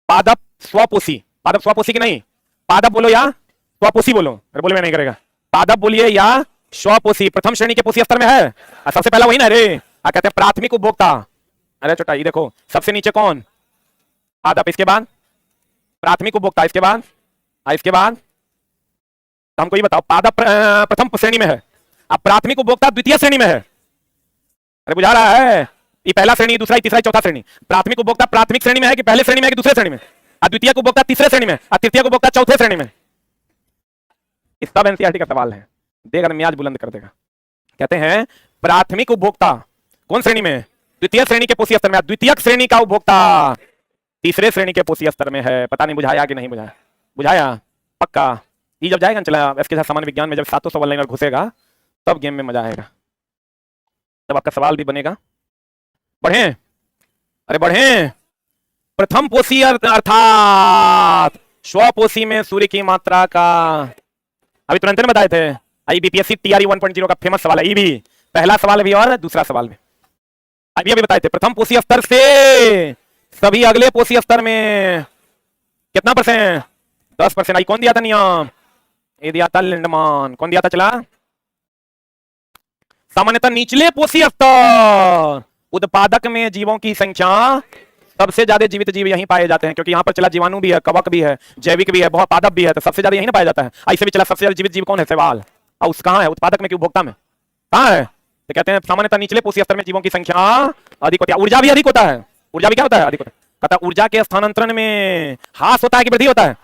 पादप स्वपोषी, पादप स्वपोषी की नहीं, पादप बोलो या स्वपोषी बोलो? अरे बोले मैं नहीं करेगा। पादप बोलिए या स्वपोषी। प्रथम श्रेणी के पोषी स्तर में है, सबसे पहला वही ना रे। कहते हैं प्राथमिक उपभोक्ता। अरे छोटा ये देखो, सबसे नीचे कौन? पादप, इसके बाद प्राथमिक उपभोक्ता, इसके बाद तो हमको ये बताओ, पादप प्रथम श्रेणी में है, अब प्राथमिक उपभोक्ता द्वितीय श्रेणी में है। अरे बुझा रहा है? ये पहला श्रेणी, दूसरा, तीसरा, चौथा श्रेणी। प्राथमिक उपभोक्ता प्राथमिक श्रेणी में है कि पहले श्रेणी में है कि दूसरे श्रेणी में? और द्वितीय उपभोक्ता तीसरे श्रेणी में, और तृतीय उपभोक्ता चौथे श्रेणी में। इस सब एनसीईआरटी का सवाल है, देगा मियाज बुलंद कर देगा। कहते हैं प्राथमिक उपभोक्ता कौन श्रेणी में? द्वितीय श्रेणी के पोषी स्तर में। द्वितीय श्रेणी का उपभोक्ता तीसरे श्रेणी के पोषी स्तर में है। पता नहीं बुझाया कि नहीं बुझाया? बुझाया पक्का। ये जब जाएगा चला इसके साथ सामान्य विज्ञान में, जब 700 सवाल लाइनर घुसेगा तब गेम में मजा आएगा, तब आपका सवाल भी बनेगा। बढ़े, अरे बढ़े। प्रथम पोषी अर्थात स्वपोषी में सूर्य की मात्रा का, अभी तुरंत ने बताए थे, आईबीपीएससी टीआरई 1.0 का फेमस सवाल है। ये भी पहला सवाल भी और दूसरा सवाल भी अभी बताए थे। प्रथम पोषी स्तर से सभी अगले पोषी स्तर में कितना %? 10%। आई कौन दिया था नियम? ये दिया था लिंडमान। कौन दिया था? चला सामान्यतः निचले पोषी स्तर उत्पादक में जीवों की संख्या, सबसे ज्यादा जीवित जीव यहीं पाए जाते हैं, क्योंकि यहाँ पर चला जीवाणु भी है, कवक भी है, जैविक भी है, बहुत पादप भी है, तो सबसे ज्यादा यहीं ना पाया जाता है। ऐसे भी चला सबसे ज्यादा जीवित जीव कौन है? सवाल। और उस कहाँ है? उत्पादक में कि उपभोक्ता में? कहाँ है? तो कहते हैं सामान्यतः निचले पोषी स्तर में जीवों की संख्या अधिक होती है। ऊर्जा भी अधिक होता है। ऊर्जा भी क्या होता है? अधिक होता है। कहता ऊर्जा के स्थानांतरण में ह्रास होता है कि वृद्धि होता है?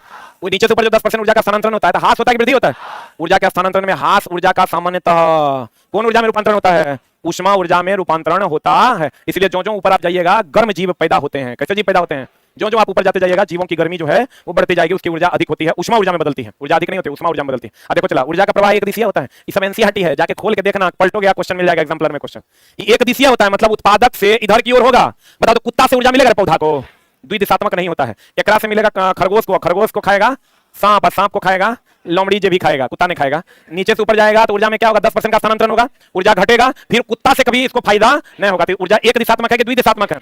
वो नीचे से ऊपर जो 10% ऊर्जा का स्थानांतरण होता है, तो ह्रास होता है कि वृद्धि होता है? ऊर्जा के स्थानांतरण में ह्रास ऊर्जा का सामान्यतः कौन ऊर्जा में रूपांतरण होता है? ऊष्मा ऊर्जा में रूपांतरण होता है। इसलिए जो जो ऊपर आप जाइएगा गर्म जीव पैदा होते हैं। कैसे जीव पैदा होते हैं? जो जो आप ऊपर जाते जाइएगा जीवों की गर्मी जो है वो बढ़ती जाएगी, उसकी ऊर्जा अधिक होती है, ऊष्मा ऊर्जा में बदलती है। ऊर्जा अधिक नहीं होती, ऊष्मा ऊर्जा में बदलती है। देखो चला, ऊर्जा का प्रवाह एक दिशीय होता है। ये सब एनसीईआरटी है, जाके खोल के देखना, पलटोगे क्वेश्चन मिल जाएगा एग्जाम्पलर में क्वेश्चन। ये एक दिशीय होता है, मतलब उत्पादक से इधर की ओर होगा। बताओ तो कुत्ता से ऊर्जा मिलेगा पौधा को? द्विदिशात्मक नहीं होता है। एकरा से मिलेगा खरगोश को, खरगोश को खाएगा सांप, सांप को खाएगा लोमड़ी, जे भी खाएगा, कुत्ता नहीं खाएगा। नीचे से ऊपर जाएगा तो ऊर्जा में क्या होगा? 10% का स्थानांतरण होगा, ऊर्जा घटेगा, फिर कुत्ता से कभी इसको फायदा नहीं होगा। तो ऊर्जा एक दिशात्मक है कि द्विदिशात्मक है?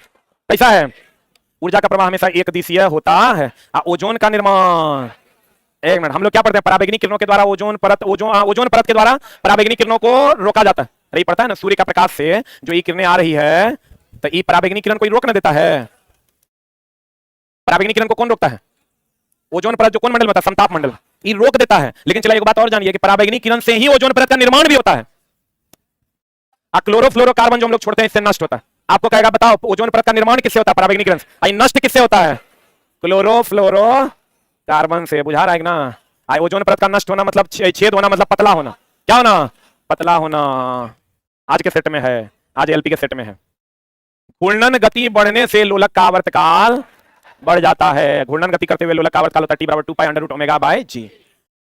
कैसा है? ऊर्जा का प्रवाह हमेशा एक दिशीय होता है। ओजोन का निर्माण, एक मिनट, हम लोग क्या पढ़ते हैं? पराबैंगनी किरणों के द्वारा ओजोन परत, ओजोन परत के द्वारा पराबैंगनी किरणों को रोका जाता है। अरे पढ़ता है ना, सूर्य का प्रकाश से जो ये किरणें आ रही है तो ये पराबैंगनी किरण को रोक न देता है। पराबैंगनी किरण को कौन रोकता है? ओजोन परत जो कौन मंडल में होता है? समताप मंडल, ये रोक देता है। लेकिन चला एक बात और जानिए कि पराबैंगनी किरण से ही ओजोन परत का निर्माण भी होता है। क्लोरोफ्लोरोकार्बन जो हम लोग छोड़ते हैं इससे नष्ट होता है। आपको कहेगा बताओ ओजोन परत का निर्माण किससे होता है? पराबैंगनी किरण से। नष्ट किससे होता है? क्लोरोफ्लोरोकार्बन से। बुझा रहा है ना? ओजोन परत का नष्ट होना मतलब छेद होना, मतलब पतला होना। क्या होना? पतला होना। आज के सेट में है, आज एलपी के सेट में है। घूर्णन गति बढ़ने से लोलक का आवर्तकाल बढ़ जाता है। घूर्णन गति करते हुए लोलक का आवर्तकाल होता है T = 2π√ω/g।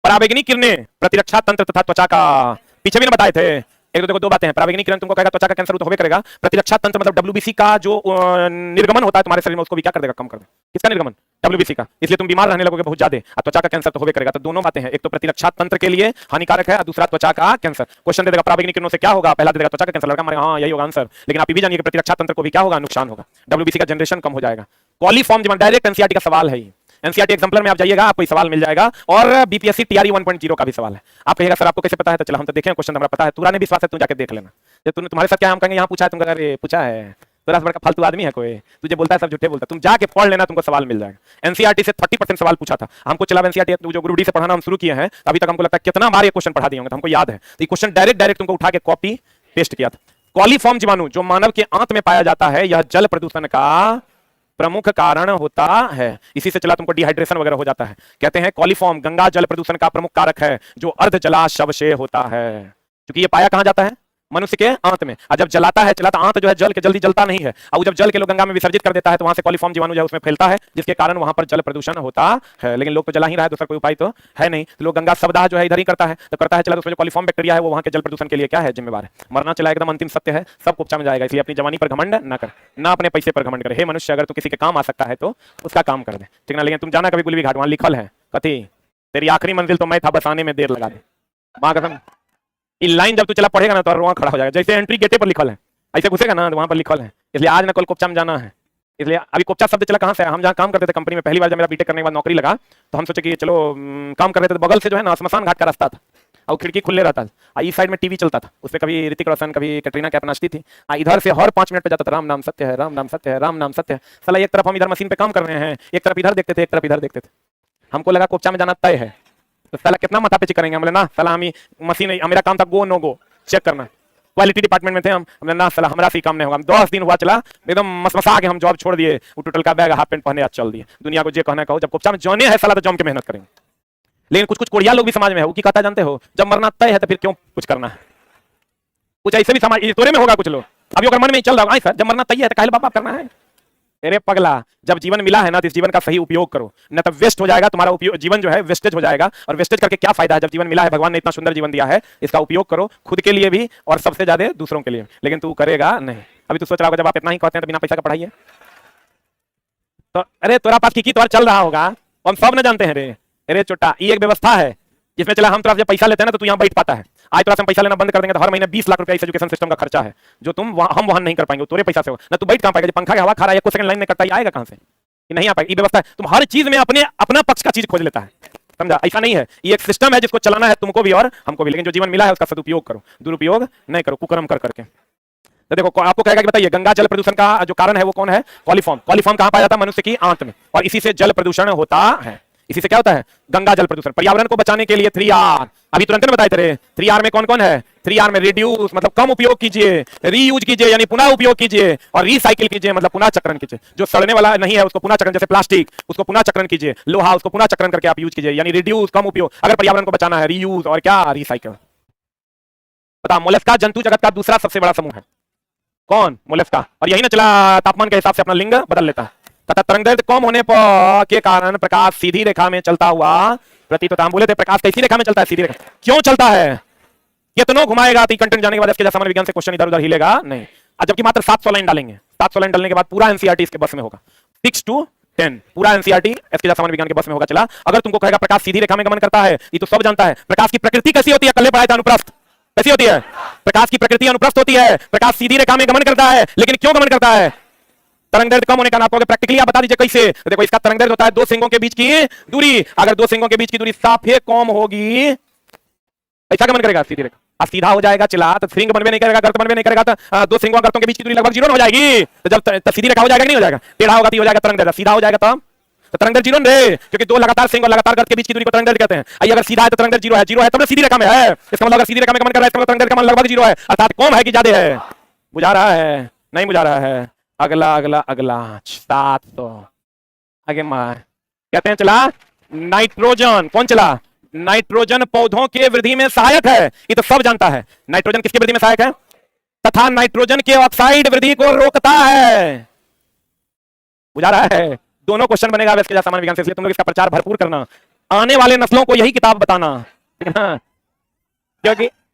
पराबैंगनी किरणें प्रतिरक्षा तंत्र तथा त्वचा का, पीछे भी ना बताए थे। एक तो देखो दो बातें हैं। पराबैंगनी किरण तुमको कहेगा त्वचा का कैंसर तो होवे करेगा। प्रतिरक्षा तंत्र मतलब डब्ल्यूबीसी का जो निर्गमन होता है तुम्हारे शरीर में, उसको भी क्या कर देगा? कम कर देगा। किसका निर्गमन? डब्ल्यूबीसी का। इसलिए तुम बीमार रहने लगोगे बहुत ज्यादा, और त्वचा का कैंसर तो होवे करेगा। तो दोनों बातें हैं, एक तो प्रतिरक्षा तंत्र के लिए हानिकारक है और दूसरा त्वचा का कैंसर। क्वेश्चन दे देगा पराबैंगनी किरणों से क्या होगा? पहला दे देगा त्वचा का कैंसर, लड़का मारेगा हाँ यही होगा आंसर। लेकिन आप ये भी जानिए कि प्रतिरक्षा तंत्र को भी क्या होगा? नुकसान होगा। डब्ल्यूबीसी का जनरेशन कम हो जाएगा। कॉलीफॉर्म जीवन, डायरेक्ट एनसीईआरटी का सवाल है। एनसीईआरटी एग्जाम्पलर में आप जाइएगा आपको सवाल मिल जाएगा, और बीपीएससी टीआरई 1.0 का भी सवाल है। आप कहिएगा सर आपको कैसे पता है? तो चलो हम तो देखें क्वेश्चन, हमारा पता है। तुरा ने विश्वास है, तू जाके देख लेना। जब तूने तुम्हारे साथ क्या हम कहेंगे यहाँ पूछा है, तुम अरे पूछा है, तेरा बड़ा फालतू आदमी है कोई, तुझे बोलता है सब झूठे बोलता है। तुम जाके पढ़ लेना, तुमको सवाल मिल जाएगा। एनसीईआरटी से 30% सवाल पूछा था हमको। चला एनसीईआरटी जो ग्रुप डी से पढ़ाना हम शुरू किए हैं, अभी तक हमको लगता है कितना बार ये क्वेश्चन पढ़ा दिए होंगे, तो हमको याद है। तो ये क्वेश्चन डायरेक्ट तुमको उठा के कॉपी पेस्ट किया था। कॉलीफॉर्म जीवाणु जो मानव के आंत में पाया जाता है, यह जल प्रदूषण का प्रमुख कारण होता है। इसी से चला तुमको डिहाइड्रेशन वगैरह हो जाता है। कहते हैं कॉलीफॉर्म गंगा जल प्रदूषण का प्रमुख कारक है, जो अर्ध जलाशय से होता है। क्योंकि ये पाया कहां जाता है? मनुष्य के आंत में। और जब जलाता है, चलाता आंत जो है जल के जल्दी जलता नहीं है, और जब जल के लोग गंगा में विसर्जित कर देता है तो वहां से कॉलीफॉर्म जीवाणु जो है उसमें फैलता है, जिसके कारण वहां पर जल प्रदूषण होता है। लेकिन लोग तो जला ही रहा है, दूसरा कोई उपाय तो है नहीं। तो लोग गंगा शवदाह जो है इधर ही करता है, तो करता है चला, तो उसमें जो कॉलीफॉर्म बैक्टीरिया है वो वहां के जल प्रदूषण के लिए क्या है? जिम्मेवार है। मरना चला एकदम अंतिम सत्य है, सब कुप्चा में जाएगा। इसलिए अपनी जवानी पर घमंड ना कर, ना अपने पैसे पर घमंड करे। हे मनुष्य, अगर तू किसी के काम आ सकता है तो उसका काम कर दे, ठीक ना? लेकिन तुम जाना कभी गुलवी घाट, वहां लिखल है कथी, तेरी आखिरी मंजिल तो मैं था, बस आने में देर लगा दे। मां कसम, ये लाइन जब तू चला पढ़ेगा ना तो रोआ खड़ा हो जाएगा। जैसे एंट्री गेटे पर लिखल है, ऐसे घुसेगा ना तो वहां पर लिखल है। इसलिए आज ना कल कोपचा में जाना है। इसलिए अभी कोपचा शब्द चला कहां से है? हम जहां काम करते थे कंपनी में, पहली बार जब मेरा बीटेक करने के बाद नौकरी लगा, तो हम सोचे कि चलो काम कर रहे थे, तो बगल से जो है ना श्मशान घाट का रास्ता था, और खिड़की खुले रहता था। इस साइड में टीवी चलता था, उस पर कभी ऋतिक रोशन, कभी कैटरीना कैफ नाचती थी। इधर से हर 5 मिनट पे जाता था, राम नाम सत्य है, राम नाम सत्य है, राम नाम सत्य है। साला एक तरफ हम इधर मशीन पे काम कर रहे हैं, एक तरफ इधर देखते थे, एक तरफ इधर देखते थे। हमको लगा कोपचा में जाना तय है, तो साला कितना माथा पेची करेंगे। हमने ना साला हम मशीन, मेरा काम था गो नो गो चेक करना। क्वालिटी डिपार्टमेंट में थे हम, हमने ना साला हमारा सी काम नहीं होगा। 10 दिन हुआ चला, एकदम मसमसा के हम जॉब छोड़ दिए, वो टोटल का बैग हाफ पैंट पहने आज चल दिए। दुनिया को जे कहना कहो, जब कोपचा में जाने है साला तो जम के मेहनत करेंगे। लेकिन कुछ कुछ कोढ़िया लोग भी समाज में है, वो की कहता जानते हो, जब मरना तय है तो फिर क्यों कुछ करना है? कुछ ऐसे भी समाज तोरे में होगा कुछ लोग। अभी अगर मन में चल रहा है सर जब मरना तय है तो काहे बाप करना है? अरे पगला, जब जीवन मिला है ना तो इस जीवन का सही उपयोग करो, न तो वेस्ट हो जाएगा तुम्हारा उपयोग। जीवन जो है वेस्टेज हो जाएगा, और वेस्टेज करके क्या फायदा है? जब जीवन मिला है, भगवान ने इतना सुंदर जीवन दिया है, इसका उपयोग करो खुद के लिए भी और सबसे ज्यादा दूसरों के लिए। लेकिन तू करेगा नहीं। अभी तू सोच रहा होगा जब आप इतना ही कहते हैं तो बिना पैसा का पढ़ाइए, तो अरे तोरा पास की चल रहा होगा, हम सब न जानते हैं रे। अरे छोटा, ये एक व्यवस्था है जिसमें चला हम जब पैसा लेते हैं ना तो तू यहाँ बैठ पाता है। आज तो हम पैसा लेना बंद कर देंगे तो हर महीने 20 लाख रुपया इस एजुकेशन सिस्टम का खर्चा है, जो तुम हम वहन नहीं कर पाएंगे। तोरे पैसा से हो ना, तू बैठ कहाँ पाएगा? पंखा की हवा खा रहा है, एक सेकंड लाइन में करता है, आएगा कहाँ से? नहीं आ पाएगा। ये व्यवस्था है, तुम हर चीज में अपना पक्ष का चीज खोज लेता है, समझा? ऐसा नहीं है, ये एक सिस्टम है जिसको चलाना है तुमको भी और हमको भी। लेकिन जो जीवन मिला है उसका सदुपयोग करो, दुरुपयोग नहीं करो, कुकर्म कर करके। तो देखो आपको कहेगा कि बताइए गंगा जल प्रदूषण का जो कारण है वो कौन है? कॉलीफॉर्म। कॉलीफॉर्म कहाँ पाया जाता है? मनुष्य की आंत में, और इसी से जल प्रदूषण होता है। इसी से क्या होता है? गंगा जल प्रदूषण। पर्यावरण को बचाने के लिए 3R, अभी तुरंत ने बताए थे। 3R में कौन कौन है? 3R में रिड्यूस मतलब कम उपयोग कीजिए, रीयूज कीजिए यानी पुनः उपयोग कीजिए, और रिसाइकिल कीजिए मतलब पुनः चक्रण कीजिए। जो सड़ने वाला नहीं है उसको पुनः चक्रण, जैसे प्लास्टिक उसको पुनः चक्रण कीजिए, लोहा उसको पुनः चक्रण करके आप यूज कीजिए, यानी रिड्यूस कम उपयोग। अगर पर्यावरण को बचाना है, रीयूज और क्या? रिसाइकिल। बता, मोलस्का जंतु जगत का दूसरा सबसे बड़ा समूह है कौन? मोलस्का। और यही ना चला तापमान के हिसाब से अपना लिंग बदल लेता है। तथा तरंगदैर्घ्य कम होने पर के कारण प्रकाश सीधी रेखा में चलता हुआ प्रतीत होता है। हम बोले थे प्रकाश कैसी रेखा में चलता है? सीधी रेखा। क्यों चलता है? कितनों घुमाएगा तो कंटेंट जाने के बाद इसके सामान्य विज्ञान से क्वेश्चन इधर उधर हिलेगा नहीं। जबकि मात्र 700 लाइन डालेंगे, 700 लाइन डालने के बाद पूरा एनसीईआरटी इसके बस में होगा। 6 to 10 पूरा एनसीईआरटी इसके सामान्य विज्ञान के बस में होगा। चला, अगर तुमको कहेगा प्रकाश सीधी रेखा में गमन करता है, ये तो सब जानता है। प्रकाश की प्रकृति कैसी होती है? कल पढ़ाया था, अनुप्रस्थ। कैसी होती है? प्रकाश की प्रकृति अनुप्रस्थ होती है। प्रकाश सीधी रेखा में गमन करता है, लेकिन क्यों गमन करता है? तरंगदैर्घ्य कम होने का। आपको प्रैक्टिकली आप बता दीजिए कैसे। देखो, इसका तरंगदैर्घ्य होता है दो सिंगों के बीच की दूरी। अगर दो सिंगों के बीच की दूरी साफे कम होगी, ऐसा गमन करेगा सीधी रेखा। सीधा हो जाएगा चिला तो सिंग बनवे नहीं करेगा, गर्त बनवे नहीं करेगा, तो दो सिंगों गर्तों के बीच की दूरी लगभग 0 हो जाएगी। तो जब सीधी रेखा हो जाएगा नहीं हो जाएगा, टेढ़ा होगा तो हो जाएगा तरंगदैर्घ्य। सीधा हो जाएगा तब तो तरंगदैर्घ्य 0 रे, क्योंकि दो लगातार सिंग और लगातार गर्त के बीच की दूरी को तरंगदैर्घ्य कहते हैं। आइए, अगर सीधा है तो तरंगदैर्घ्य 0 है, 0 है तब सीधी रेखा में है। इसका मतलब अगर सीधी रेखा में गमन कर रहा है, इसका मतलब तरंगदैर्घ्य का मान लगभग 0 है, अर्थात कम है कि ज्यादा है? बुझा रहा है? नहीं बुझा रहा है? अगला अगला अगला 700 आगे मार कहते हैं। चला, नाइट्रोजन कौन? चला, नाइट्रोजन पौधों के वृद्धि में सहायक है, ये तो सब जानता है। नाइट्रोजन किसकी वृद्धि में सहायक है? तथा नाइट्रोजन के ऑक्साइड वृद्धि को रोकता है। बुझा रहा है? दोनों क्वेश्चन बनेगा इसके सामान्य विज्ञान से, इसलिए तुम लोग इसका प्रचार भरपूर करना। आने वाले नस्लों को यही किताब बताना,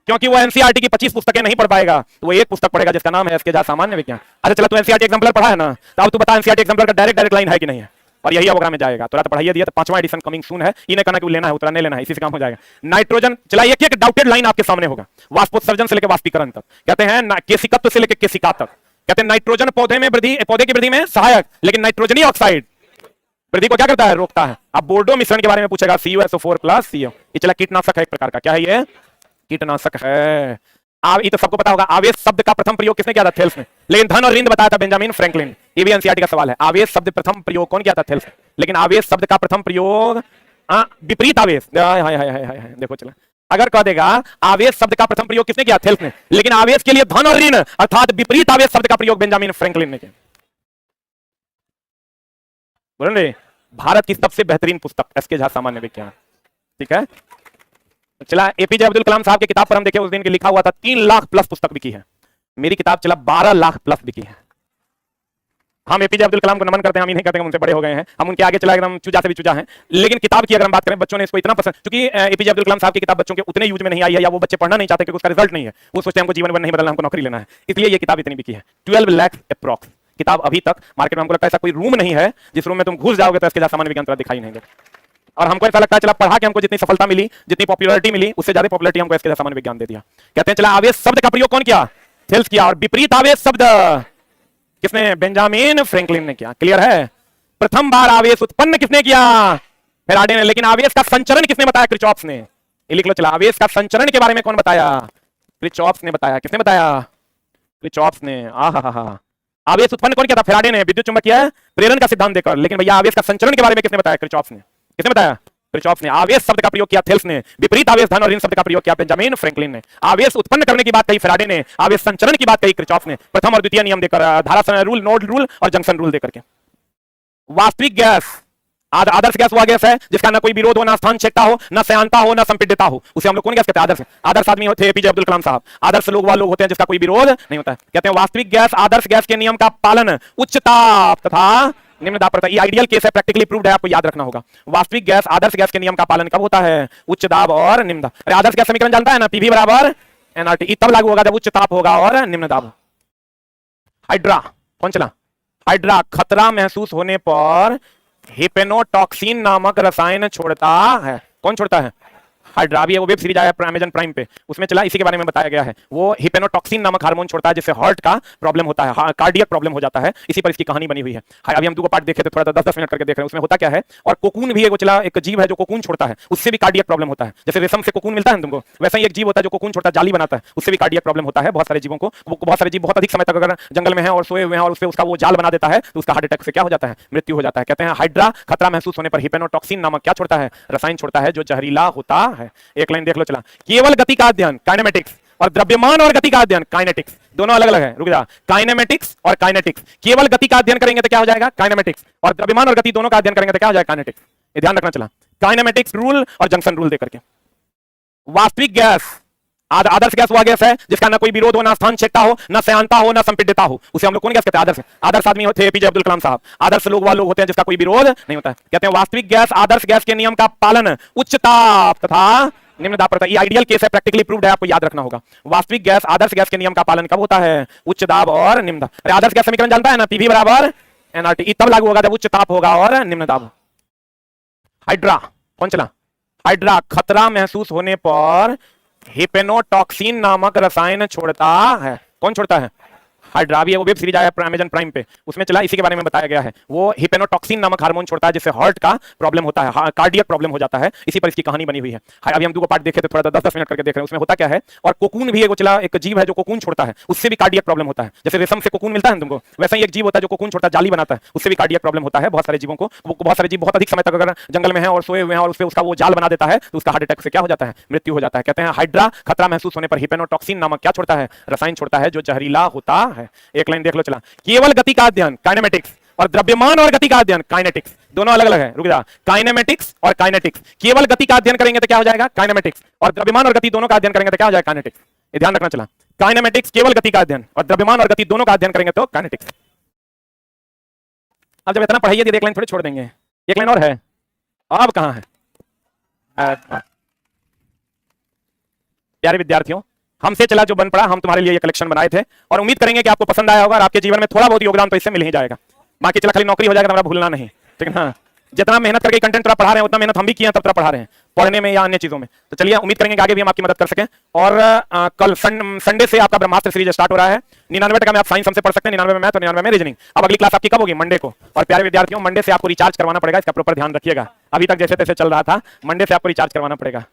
क्योंकि वो एनसीईआरटी की 25 पुस्तकें नहीं पढ़ पाएगा, तो वो एक पुस्तक पढ़ेगा जिसका नाम है इसके सामान्य विज्ञान। अच्छा चला, तू एनसीईआरटी एग्जाम्पलर पढ़ा है ना, तो अब तू बता एनसीईआरटी एग्जाम्पलर का डायरेक्ट लाइन है कि नहीं है? और यही अवग्रह में जाएगा। तो पढ़ाइए दिया, तो 5वां एडिशन कमिंग सून है। इन्हें कहना कि लेना है, उतना नहीं लेना है, इसी से काम हो जाएगा। नाइट्रोजन, चला एक एक डाउटेड लाइन आपके सामने होगा, वाष्पोत्सर्जन से लेकर वाष्पीकरण तक। कहते हैं केशिकत्व से लेकर केशिका तक। कहते हैं नाइट्रोजन पौधे की वृद्धि में सहायक, लेकिन नाइट्रोजनी ऑक्साइड वृद्धि को क्या करता है? रोकता है। अब बोर्डो मिश्रण के बारे में पूछेगा, CuSO4 + CO। ये चला कीटनाशक है एक प्रकार का। क्या है ये? कीटनाशक है। ये तो सबको पता होगा। आवेश शब्द का प्रथम प्रयोग किसने किया था? थेल्स ने। लेकिन धन और रिंद बताया था बेंजामिन फ्रैंकलिन। ये भी एनसीईआरटी का सवाल है। आवेश शब्द प्रथम प्रयोग कौन किया था? थेल्स। लेकिन आवेश शब्द का प्रथम प्रयोग विपरीत आवेश, देखो चला, अगर कह देगा आवेश शब्द का प्रथम प्रयोग किसने किया? थेल्स ने। लेकिन आवेश के लिए धन और ऋण अर्थात विपरीत आवेश शब्द का प्रयोग बेंजामिन फ्रैंकलिन ने किया। बोल रहे, भारत की सबसे बेहतरीन पुस्तक एसके झा सामान्य विज्ञान। ठीक है, चला एपीजे अब्दुल कलाम साहब की किताब पर हम देखे, उस दिन की लिखा हुआ था 3 लाख प्लस पुस्तक बिकी है। मेरी किताब चला 12 लाख प्लस बिकी है। हम एपीजे अब्दुल कलाम को नमन करते हैं, हम ही नहीं कहते हैं, उनसे बड़े हो गए हैं, हम उनके आगे चला एकदम चूजा से भी चूजा हैं। लेकिन किताब की अगर हम बात करें, बच्चों ने इसको इतना पसंद, क्योंकि एपीजे अब्दुल कलाम साहब की किताब बच्चों के उतने यूज में नहीं आई है, या वो बच्चे पढ़ना नहीं चाहते क्योंकि उसका रिजल्ट नहीं है। वो सोचते हैं हमको जीवन नहीं बदलना, हमको नौकरी लेना है, इसलिए ये किताब इतनी बिकी है। 12 लाख अप्रॉक्स किताब अभी तक मार्केट में। हमको लगता है ऐसा कोई रूम नहीं है जिस रूम में तुम घुस जाओगे तो इसके सामान्य विज्ञान तरह दिखाई नहीं देगा। और हमको ऐसा लगता है चला पढ़ा के हमको जितनी सफलता मिली, जितनी पॉपुलैरिटी मिली, उससे ज्यादा पॉपुलैरिटी हमको इसके सामान्य विज्ञान दे दिया। कहते हैं चला आवेश शब्द का प्रयोग कौन किया? थेल्स किया। और विपरीत आवेश शब्द किसने? बेंजामिन फ्रैंकलिन ने किया। क्लियर है? प्रथम बार आवेश उत्पन्न किसने किया? फैराडे ने। लेकिन आवेश का संचरण किसने बताया? क्रिचॉफ्स ने। ये लिख लो चला, आवेश का संचरण के बारे में कौन बताया? क्रिचॉफ्स ने बताया। किसने बताया? क्रिचॉफ्स ने। आवेश उत्पन्न कौन किया था? फैराडे ने, विद्युत चुंबकीय प्रेरण का सिद्धांत देकर। लेकिन भैया आवेश का संचरण के बारे में किसने बताया? क्रिचॉफ्स ने। किसने बताया? क्रिचॉफ्स ने। आवेश शब्द का प्रयोग किया थेल्स ने, विपरीत आवेश धन और ऋण शब्द का प्रयोग किया बेंजामिन फ्रैंकलिन ने। आवेश उत्पन्न करने की बात कही फैराडे ने, आवेश संचरण की बात कही क्रिचॉफ्स ने। प्रथम और द्वितीय नियम देकर, धारा रूल, नोड रूल और जंक्शन रूल देकर के। वास्तविक गैस, आदर्श गैस वह गैस है जिसका ना कोई विरोध हो, ना स्थान छेदता हो, ना श्यानता हो, ना संपीडितता हो, उसे हम लोग कौन गैस कहते हैं? आदर्श। आदर्श आदमी होते हैं एपीजे अब्दुल कलाम साहब। आदर्श लोग वह लोग होते हैं जिसका कोई विरोध नहीं होता है। कहते हैं वास्तविक गैस आदर्श गैस के नियम का पालन उच्च ताप तथा निम्न दाब पर। ये आइडियल केस है, प्रैक्टिकली प्रूव्ड है, आपको याद रखना होगा। वास्तविक गैस आदर्श गैस के नियम का पालन कब होता है? उच्च दाब और निम्न दाब। अरे आदर्श गैस समीकरण जानता है ना, पीवी बराबर एनआरटी। तब लागू होगा जब उच्च ताप होगा और निम्न दाब। हाइड्रा कौन चला? हाइड्रा खतरा महसूस होने पर हिप्नोटॉक्सिन नामक रसायन छोड़ता है। कौन छोड़ता है? हाइड्रा, अभी वो वेब सीरीज आया अमेजन प्राइम पे, उसमें चला, इसी के बारे में बताया गया है। वो हिपेनोटॉक्सिन नामक हार्मोन छोड़ता है जिससे हार्ट का प्रॉब्लम होता है, कार्डियक प्रॉब्लम हो जाता है। इसी पर इसकी कहानी बनी हुई है। अभी हम 2 पार्ट देखे थे, थोड़ा 10-10 मिनट करके देख रहे हैं, उसमें होता क्या है। और कोकून भी एक चला, एक जीव है जो कोकून छोड़ता है, उससे भी कार्डियक प्रॉब्लम होता है। जैसे रेशम से कोकून मिलता है तुमको, वैसा ही एक जीव होता है जो कोकून छोड़ता है, जाली बनाता है, उससे भी कार्डियक प्रॉब्लम होता है। बहुत सारे जीवों को, बहुत सारे जीव बहुत अधिक समय तक अगर जंगल में है और सोए हुए हैं और उससे उसका वो जाल बना देता है तो उसका हार्ट अटैक से क्या हो जाता है, मृत्यु हो जाता है। कहते हैं हाइड्रा खतरा महसूस होने पर हिपेनोटॉक्सिन नामक क्या छोड़ता है, रसायन छोड़ता है जो जहरीला होता है। एक लाइन देख लो चला, केवल गति का अध्ययन काइनेमेटिक्स और द्रव्यमान और गति का अध्ययन काइनेटिक्स, दोनों अलग अलग है। रुक जा, काइनेमेटिक्स और काइनेटिक्स, केवल गति का अध्ययन करेंगे तो क्या हो जाएगा, काइनेमेटिक्स, और द्रव्यमान और गति दोनों का अध्ययन करेंगे तो क्या हो जाएगा, काइनेटिक्स। ये ध्यान रखना चला, काइनेमेटिक्स रूल और जंक्शन रूल देकर के। वास्तविक गैस, आदर्श गैस वह गैस है जिसका ना कोई विरोध हो, ना स्थान छेदता हो, ना श्यानता हो, ना संपीडितता हो, उसे हम लोग कौन गैस कहते हैं, आदर्श। आदर्श आदमी होते हैं एपीजे अब्दुल कलाम साहब। आदर्श लोग वह लोग होते हैं जिसका कोई विरोध नहीं होता है। कहते हैं वास्तविक गैस आदर्श गैस के नियम का पालन उच्च ताप तथा निम्न दाब पर। ये आइडियल केस है, प्रैक्टिकली प्रूव्ड है, आपको याद रखना होगा। वास्तविक गैस आदर्श गैस के नियम का पालन कब होता है, उच्च दाब और निम्न दाब। अरे आदर्श गैस समीकरण जानता है ना, पीवी बराबर एनआरटी, तब लागू होगा जब उच्च ताप होगा और निम्न दाब। हाइड्रा कौन चला, हाइड्रा खतरा महसूस होने पर हिपेनोटॉक्सिन नामक रसायन छोड़ता है। कौन छोड़ता है, हाइड्रा, अभी वो वेब सीरीज आया अमेजन प्राइम पे, उसमें चला, इसी के बारे में बताया गया है। वो हिपेनोटॉक्सिन नामक हार्मोन छोड़ता है जिससे हार्ट का प्रॉब्लम होता है, कार्डियक प्रॉब्लम हो जाता है। इसी पर इसकी कहानी बनी हुई है। अभी हम 2 पार्ट देखे थे, थोड़ा 10-10 मिनट करके देख रहे हैं, उसमें होता क्या है। और कोकून भी एक चला, एक जीव है जो कोकून छोड़ता है, उससे भी कार्डियक प्रॉब्लम होता है। जैसे रेशम से कोकून मिलता है तुमको, वैसा ही एक जीव होता है जो कोकून छोड़ता है, जाली बनाता है, उससे भी कार्डियक प्रॉब्लम होता है। बहुत सारे जीवों को, बहुत सारे जीव बहुत अधिक समय तक अगर जंगल में है और सोए हुए हैं और उससे उसका वो जाल बना देता है तो उसका हार्ट अटैक से क्या हो जाता है, मृत्यु हो जाता है। कहते हैं हाइड्रा खतरा महसूस होने पर हिपेनोटॉक्सिन नामक क्या छोड़ता है, रसायन छोड़ता है जो जहरीला होता है। एक लाइन देख लो चला, केवल गति का अध्ययन काइनेमेटिक्स और द्रव्यमान और गति का अध्ययन काइनेटिक्स, दोनों अलग अलग है। रुक जा, काइनेमेटिक्स और काइनेटिक्स, केवल गति का अध्ययन करेंगे तो क्या हो जाएगा, काइनेमेटिक्स, और द्रव्यमान और गति दोनों का अध्ययन करेंगे तो क्या हो जाएगा, काइनेटिक्स। ये ध्यान रखना चला, काइनेमेटिक्स केवल गति का अध्ययन और द्रव्यमान और गति दोनों का अध्ययन करेंगे तो काइनेटिक्स। अब जब इतना पढ़ाइए तो एक लाइन थोड़ी छोड़ देंगे, एक लाइन और है। अब कहां है, प्यारे विद्यार्थियों, हमसे चला जो बन पड़ा, हम तुम्हारे लिए ये कलेक्शन बनाए थे और उम्मीद करेंगे कि आपको पसंद आया होगा और आपके जीवन में थोड़ा बहुत योगदान तो इससे मिल ही जाएगा। बाकी चला खाली नौकरी हो जाएगा तो हमारा भूलना नहीं, ठीक है ना। जितना मेहनत करके कंटेंट थोड़ा पढ़ा रहे हैं उतना मेहनत हम भी किए हैं, तब थोड़ा पढ़ा रहे हैं पढ़ने में या अन्य चीजों में। तो चलिए उम्मीद करेंगे कि आगे भी हम आपकी मदद कर सकें। और कल संडे से आपका ब्रह्मास्त्र सीरीज स्टार्ट हो रहा है। 99 टका में आप साइंस हमसे पढ़ सकते हैं, 99 में मैथ और 99 में रीजनिंग। अब अगली क्लास आपकी कब होगी, मंडे को। और प्यारे विद्यार्थियों, मंडे से आपको रिचार्ज करवाना पड़ेगा, इसका प्रॉपर ध्यान रखिएगा। अभी तक जैसे तैसे चल रहा था, मंडे से आपको रिचार्ज करवाना पड़ेगा।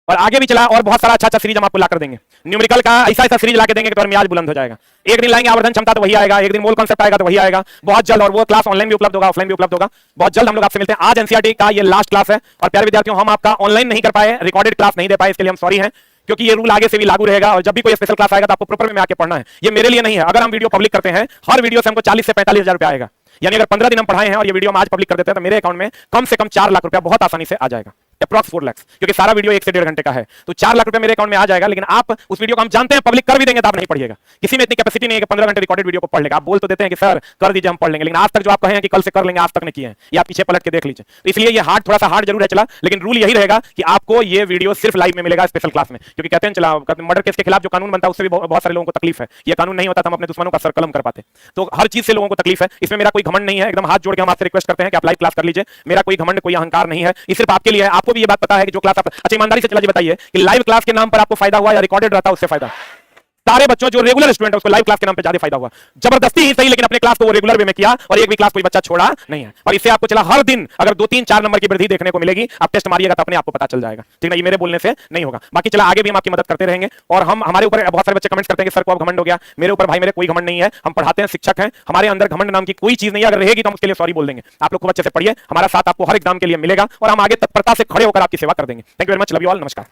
और आगे भी चला और बहुत सारा अच्छा सीरीज हम आपको ला कर देंगे। न्यूमेरिकल का ऐसा सीरीज ला के देंगे कि तो मियाज बुलंद हो जाएगा। एक दिन लाएंगे आवर्धन क्षमता तो वही आएगा, एक दिन मोल कॉन्सेप्ट आएगा तो वही आएगा बहुत जल्द। और वो क्लास ऑनलाइन भी उपलब्ध होगा, ऑफलाइन भी उपलब्ध होगा। बहुत जल्द हम लोग आपसे मिलते हैं। आज एनसीईआरटी का ये लास्ट क्लास है। और प्यारे विद्यार्थियों, हम आपका ऑनलाइन नहीं कर पाए, रिकॉर्डेड क्लास नहीं दे पाए, इसके लिए हम सॉरी हैं, क्योंकि ये रूल आगे से भी लागू रहेगा। और जब भी कोई स्पेशल क्लास आएगा तो आपको प्रॉपर में आके पढ़ना है। ये मेरे लिए नहीं है। अगर हम वीडियो पब्लिक करते हैं, हर वीडियो से हमको 40 से 45 हजार रुपया आएगा। यानी अगर 15 दिन हम पढ़ाए हैं और ये वीडियो हम आज पब्लिक कर देते हैं तो मेरे अकाउंट में कम से कम 4 लाख रुपया बहुत आसानी से आ जाएगा, अप्रॉक्स 4 लाख, क्योंकि सारा वीडियो 1 से 1.5 घंटे का है। तो 4 लाख रुपए मेरे अकाउंट में आ जाएगा। लेकिन आप उस वीडियो को हम जानते हैं पब्लिक कर भी देंगे तो आप नहीं पढ़िएगा। किसी में इतनी कैपेसिटी नहीं है कि 15 घंटे रिकॉर्डेड वीडियो को पढ़ लेगा। आप बोल तो देते हैं कि सर कर दीजिए, हम पढ़ लेंगे, लेकिन आज तक जो आप कहें कि कल से कर लेंगे, आज तक नहीं किए हैं। ये आप पीछे पलट के देख लीजिए। तो इसलिए ये हार्ड, थोड़ा सा हार्ड जरूर है चला, लेकिन रूल यही रहेगा कि आपको ये वीडियो सिर्फ लाइव में मिलेगा, स्पेशल क्लास में। क्योंकि कहते हैं चला मर्डर केस के खिलाफ जो कानून बनता है उससे भी बहुत सारे लोगों को तकलीफ है। ये कानून नहीं होता तो हम अपने दुश्मनों का सर कलम कर पाते। तो हर चीज से लोगों को तकलीफ है। इसमें मेरा कोई घमंड नहीं है, एकदम हाथ जोड़ के हम आपसे रिक्वेस्ट करते हैं कि आप लाइव क्लास कर लीजिए। मेरा कोई घमंड, कोई अहंकार नहीं है। ये सिर्फ आपके लिए है। आपको भी ये बात पता है कि जो क्लास आप, अच्छा ईमानदारी से चला जी बताइए कि लाइव क्लास के नाम पर आपको फायदा हुआ या रिकॉर्डेड रहता उससे फायदा? सारे बच्चों जो रेगुलर स्टूडेंट है उसको लाइव क्लास के नाम पे ज्यादा फायदा हुआ। जबरदस्ती ही सही, लेकिन अपने क्लास को वो रेगुलर वे में किया और एक भी क्लास कोई बच्चा छोड़ा नहीं है। और इससे आपको चला हर दिन अगर 2-3-4 नंबर की वृद्धि देखने को मिलेगी। आप टेस्ट मारिएगा तो अपने आपको पता चल जाएगा, ठीक ना। ये मेरे बोलने से नहीं होगा। बाकी चला आगे भी हम आपकी मदद करते रहेंगे। और हम, हमारे ऊपर बहुत सारे बच्चे कमेंट्स करते हैं कि सर को अब घमंड हो गया। मेरे ऊपर भाई मेरे कोई घमंड नहीं है। हम पढ़ाते हैं, शिक्षक हैं, हमारे अंदर घमंड नाम की कोई चीज नहीं है। अगर रहेगी तो हम उसके लिए सॉरी बोल देंगे। आप लोग खूब अच्छे से पढ़िए, हमारा साथ आपको हर एग्जाम के लिए मिलेगा और हम आगे तत्परता से खड़े होकर आपकी सेवा कर देंगे। Thank you very much, love you all, नमस्कार।